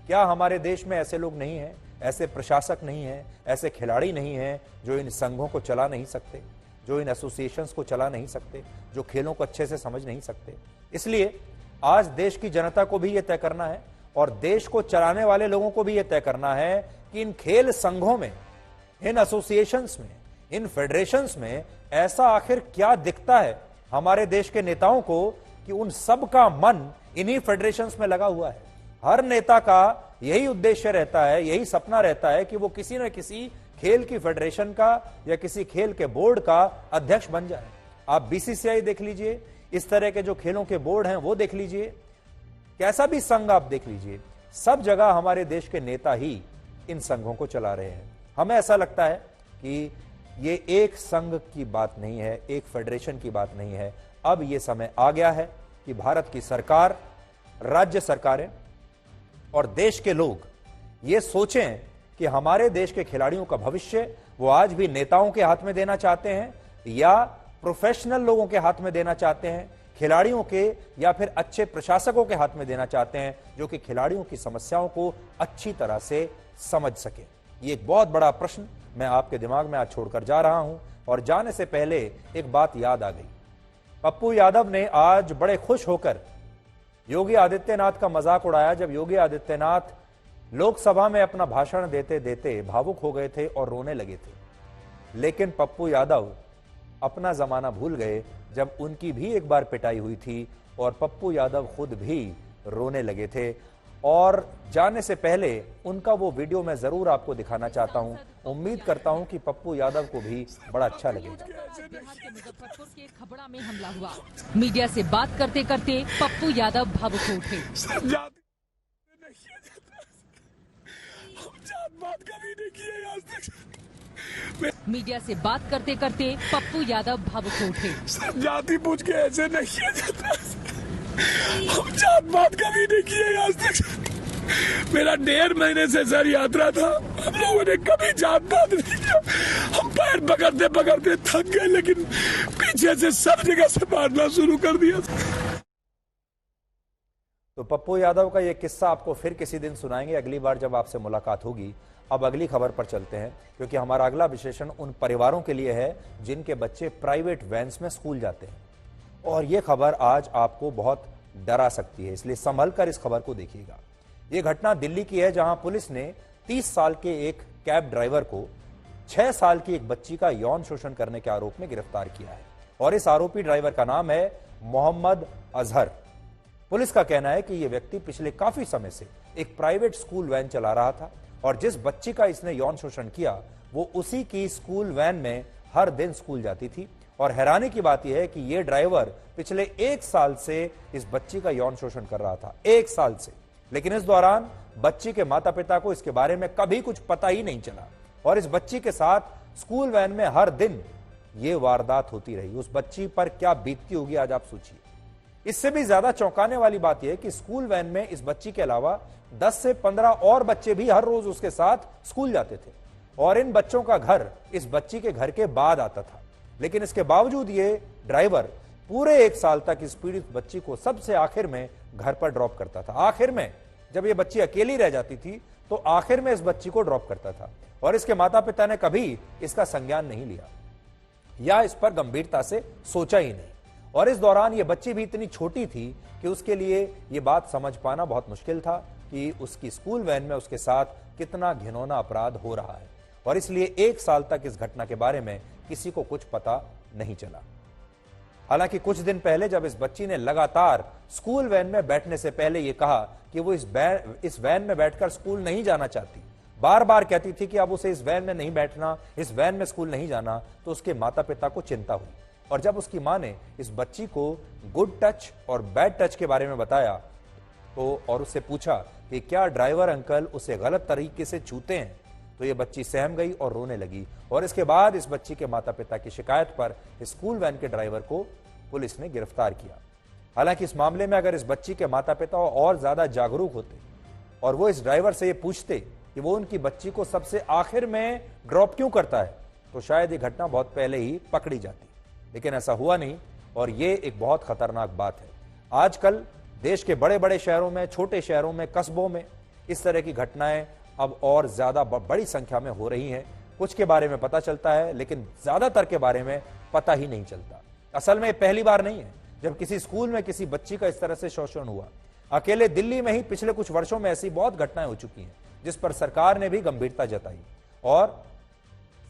क्या हमारे देश में ऐसे लोग नहीं हैं, ऐसे प्रशासक नहीं हैं, ऐसे खिलाड़ी नहीं हैं जो इन संघों को चला नहीं सकते, जो इन एसोसिएशंस को चला नहीं सकते, जो खेलों को अच्छे से समझ नहीं सकते? इसलिए आज देश की जनता को भी यह तय करना है और देश को चलाने वाले लोगों को भी यह तय करना है कि इन खेल संघों में, इन एसोसिएशंस में, इन फेडरेशंस में ऐसा आखिर क्या दिखता है हमारे देश के नेताओं को कि उन सब का मन इन्हीं फेडरेशंस में लगा हुआ है। हर नेता का यही उद्देश्य रहता है, यही सपना रहता है कि वो किसी न किसी खेल की फेडरेशन का या किसी खेल के बोर्ड का अध्यक्ष बन जाए। आप बीसीसीआई देख लीजिए, इस तरह के जो खेलों के बोर्ड हैं वो देख लीजिए, कैसा भी संघ आप देख लीजिए, सब जगह हमारे देश के नेता ही इन संघों को चला रहे हैं। हमें ऐसा लगता है कि ये एक संघ की बात नहीं है, एक फेडरेशन की बात नहीं है। अब ये समय आ गया है कि भारत की सरकार, राज्य सरकारें और देश के लोग ये सोचें कि हमारे देश के खिलाड़ियों का भविष्य वो आज भी नेताओं के हाथ में देना चाहते हैं या प्रोफेशनल लोगों के हाथ में देना चाहते हैं, खिलाड़ियों के या फिर अच्छे प्रशासकों के हाथ में देना चाहते हैं जो कि खिलाड़ियों की समस्याओं को अच्छी तरह से समझ सके। ये एक बहुत बड़ा प्रश्न मैं आपके दिमाग में आज छोड़कर जा रहा हूं। और जाने से पहले एक बात याद आ गई। पप्पू यादव ने आज बड़े खुश होकर योगी आदित्यनाथ का मजाक उड़ाया जब योगी आदित्यनाथ लोकसभा में अपना भाषण देते देते भावुक हो गए थे और रोने लगे थे। लेकिन पप्पू यादव अपना जमाना भूल गए जब उनकी भी एक बार पिटाई हुई थी और पप्पू यादव खुद भी रोने लगे थे। और जाने से पहले उनका वो वीडियो मैं जरूर आपको दिखाना चाहता हूं। उम्मीद करता हूं कि पप्पू यादव को भी बड़ा अच्छा लगेगा। बिहार के मुजफ्फरपुर के खबड़ा में हमला हुआ। मीडिया से बात करते करते पप्पू यादव भावुक हो उठे। मीडिया से बात करते करते पप्पू यादव भावुक हो उठे। जाति पूछ के ऐसे नहीं किया जाता, हम जात बात कभी नहीं किए आज तक। मेरा 1.5 महीने से सर यात्रा था, हम लोगों ने कभी जात बात नहीं किया। हम पैर पकड़ते पकड़ते थक गए, लेकिन पीछे से सब जगह से मारना शुरू कर दिया। तो पप्पू यादव का ये किस्सा आपको फिर किसी दिन सुनाएंगे, अगली बार जब आपसे मुलाकात होगी। अब अगली खबर पर चलते हैं, क्योंकि हमारा अगला विशेषण उन परिवारों के लिए है जिनके बच्चे प्राइवेट वैन्स में स्कूल जाते हैं। और यह खबर आज आपको बहुत डरा सकती है, इसलिए संभल कर इस खबर को देखिएगा। यह घटना दिल्ली की है, जहां पुलिस ने 30 साल के एक कैब ड्राइवर को 6 साल की एक बच्ची का यौन शोषण करने के आरोप में गिरफ्तार किया है। और इस आरोपी ड्राइवर का नाम है मोहम्मद अजहर। पुलिस का कहना है कि यह व्यक्ति पिछले काफी समय से एक प्राइवेट स्कूल वैन चला रहा था और जिस बच्ची का इसने यौन शोषण किया वो उसी की स्कूल वैन में हर दिन स्कूल जाती थी। और हैरानी की बात यह है कि यह ड्राइवर पिछले 1 साल से इस बच्ची का यौन शोषण कर रहा था, 1 साल से। लेकिन इस दौरान बच्ची के माता पिता को इसके बारे में कभी कुछ पता ही नहीं चला और इस बच्ची के साथ स्कूल वैन में हर दिन यह वारदात होती रही। उस बच्ची पर क्या बीतती होगी आज आप सोचिए। इससे भी ज्यादा चौंकाने वाली बात यह है कि स्कूल वैन में इस बच्ची के अलावा 10 से 15 और बच्चे भी हर रोज उसके साथ स्कूल जाते थे और इन बच्चों का घर इस बच्ची के घर के बाद आता था। लेकिन इसके बावजूद ये ड्राइवर पूरे 1 साल तक इस पीड़ित बच्ची को सबसे आखिर में घर पर ड्रॉप करता था। आखिर में जब ये बच्ची अकेली रह जाती थी तो आखिर में इस बच्ची को ड्रॉप करता था और इसके माता पिता ने कभी इसका संज्ञान नहीं लिया या इस पर गंभीरता से सोचा ही नहीं। और इस दौरान ये बच्ची भी इतनी छोटी थी कि उसके लिए ये बात समझ पाना बहुत मुश्किल था कि उसकी स्कूल वैन में उसके साथ कितना घिनौना अपराध हो रहा है। और इसलिए 1 साल तक इस घटना के बारे में किसी को कुछ पता नहीं चला। हालांकि कुछ दिन पहले जब इस बच्ची ने लगातार स्कूल वैन में बैठने से पहले यह कहा कि वो इस वैन में बैठकर स्कूल नहीं जाना चाहती, बार बार कहती थी कि अब उसे इस वैन में नहीं बैठना, इस वैन में स्कूल नहीं जाना, तो उसके माता पिता को चिंता हुई। और जब उसकी मां ने इस बच्ची को गुड टच और बैड टच के बारे में बताया तो और उससे पूछा कि क्या ड्राइवर अंकल उसे गलत तरीके से छूते हैं, तो ये बच्ची सहम गई और रोने लगी। और इसके बाद इस बच्ची के माता पिता की शिकायत पर स्कूल वैन के ड्राइवर को पुलिस ने गिरफ्तार किया। हालांकि इस मामले में अगर इस बच्ची के माता पिता और ज्यादा जागरूक होते और वो इस ड्राइवर से ये पूछते कि वो उनकी बच्ची को सबसे आखिर में ड्रॉप क्यों करता है, तो शायद ये घटना बहुत पहले ही पकड़ी जाती। लेकिन ऐसा हुआ नहीं और ये एक बहुत खतरनाक बात है। आजकल देश के बड़े बड़े शहरों में, छोटे शहरों में, कस्बों में इस तरह की घटनाएं अब और ज्यादा बड़ी संख्या में हो रही हैं। कुछ के बारे में पता चलता है लेकिन ज्यादातर के बारे में पता ही नहीं चलता। असल में पहली बार नहीं है जब किसी स्कूल में किसी बच्ची का इस तरह से शोषण हुआ। अकेले दिल्ली में ही पिछले कुछ वर्षों में ऐसी बहुत घटनाएं हो चुकी हैं जिस पर सरकार ने भी गंभीरता जताई और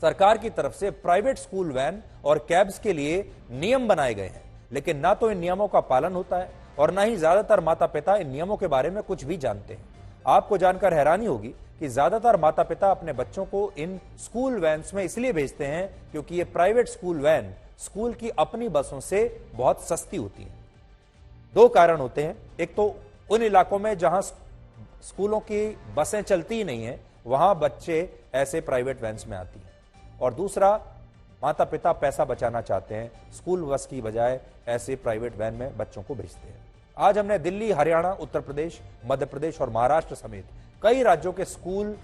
सरकार की तरफ से प्राइवेट स्कूल वैन और कैब्स के लिए नियम बनाए गए हैं। लेकिन ना तो इन नियमों का पालन होता है और ना ही ज्यादातर माता पिता इन नियमों के बारे में कुछ भी जानते हैं। आपको जानकर हैरानी होगी कि ज्यादातर माता पिता अपने बच्चों को इन स्कूल वैन्स में इसलिए भेजते हैं क्योंकि ये प्राइवेट स्कूल वैन स्कूल की अपनी बसों से बहुत सस्ती होती है। 2 कारण होते हैं। एक तो उन इलाकों में जहां स्कूलों की बसें चलती ही नहीं है, वहां बच्चे ऐसे प्राइवेट वैन्स में आती हैं। और दूसरा, माता पिता पैसा बचाना चाहते हैं, स्कूल बस की बजाय ऐसे प्राइवेट वैन में बच्चों को भेजते हैं। आज हमने दिल्ली, हरियाणा, उत्तर प्रदेश, मध्य प्रदेश और महाराष्ट्र समेत कई राज्यों के स्कूल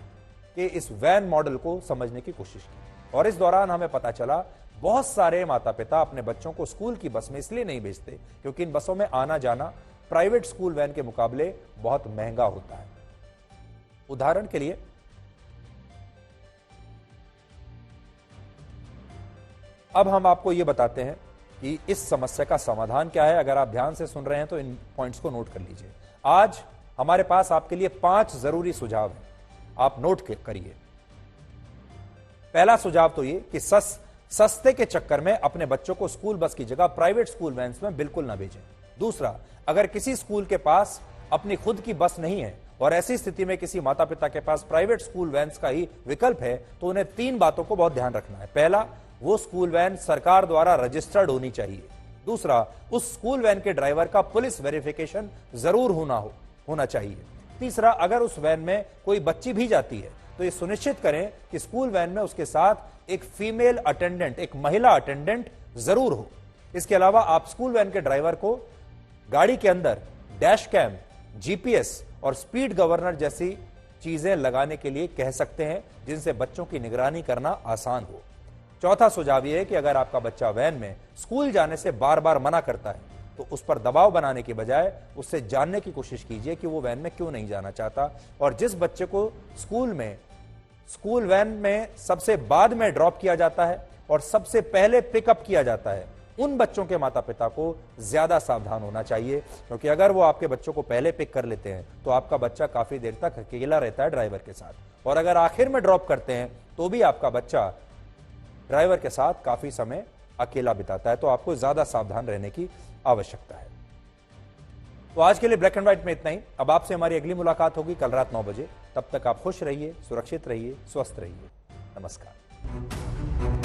के इस वैन मॉडल को समझने की कोशिश की और इस दौरान हमें पता चला बहुत सारे माता पिता अपने बच्चों को स्कूल की बस में इसलिए नहीं भेजते क्योंकि इन बसों में आना जाना प्राइवेट स्कूल वैन के मुकाबले बहुत महंगा होता है। उदाहरण के लिए, अब हम आपको यह बताते हैं कि इस समस्या का समाधान क्या है। अगर आप ध्यान से सुन रहे हैं तो इन पॉइंट्स को नोट कर लीजिए। आज हमारे पास आपके लिए 5 जरूरी सुझाव हैं, आप नोट करिए। पहला सुझाव तो ये कि सस्ते के चक्कर में अपने बच्चों को स्कूल बस की जगह प्राइवेट स्कूल वैन्स में बिल्कुल ना भेजें। दूसरा, अगर किसी स्कूल के पास अपनी खुद की बस नहीं है और ऐसी स्थिति में किसी माता पिता के पास प्राइवेट स्कूल वैन्स का ही विकल्प है तो उन्हें 3 बातों को बहुत ध्यान रखना है। पहला, वो स्कूल वैन सरकार द्वारा रजिस्टर्ड होनी चाहिए। दूसरा, उस स्कूल वैन के ड्राइवर का पुलिस वेरिफिकेशन जरूर होना चाहिए। तीसरा, अगर उस वैन में कोई बच्ची भी जाती है तो ये सुनिश्चित करें कि स्कूल वैन में उसके साथ एक फीमेल अटेंडेंट, एक महिला अटेंडेंट जरूर हो। इसके अलावा आप स्कूल वैन के ड्राइवर को गाड़ी के अंदर डैश कैम, जीपीएस और स्पीड गवर्नर जैसी चीजें लगाने के लिए कह सकते हैं जिनसे बच्चों की निगरानी करना आसान हो। चौथा सुझाव यह है कि अगर आपका बच्चा वैन में स्कूल जाने से बार बार मना करता है तो उस पर दबाव बनाने के बजाय उससे जानने की कोशिश कीजिए कि वो वैन में क्यों नहीं जाना चाहता। और जिस बच्चे को स्कूल वैन में सबसे बाद में ड्रॉप किया जाता है और सबसे पहले पिकअप किया जाता है, उन बच्चों के माता पिता को ज्यादा सावधान होना चाहिए, क्योंकि अगर वो आपके बच्चों को पहले पिक कर लेते हैं तो आपका बच्चा काफी देर तक अकेला रहता है ड्राइवर के साथ, और अगर आखिर में ड्रॉप करते हैं तो भी आपका बच्चा ड्राइवर के साथ काफी समय अकेला बिताता है। तो आपको ज्यादा सावधान रहने की आवश्यकता है। तो आज के लिए ब्लैक एंड व्हाइट में इतना ही। अब आपसे हमारी अगली मुलाकात होगी कल रात 9 बजे। तब तक आप खुश रहिए, सुरक्षित रहिए, स्वस्थ रहिए। नमस्कार।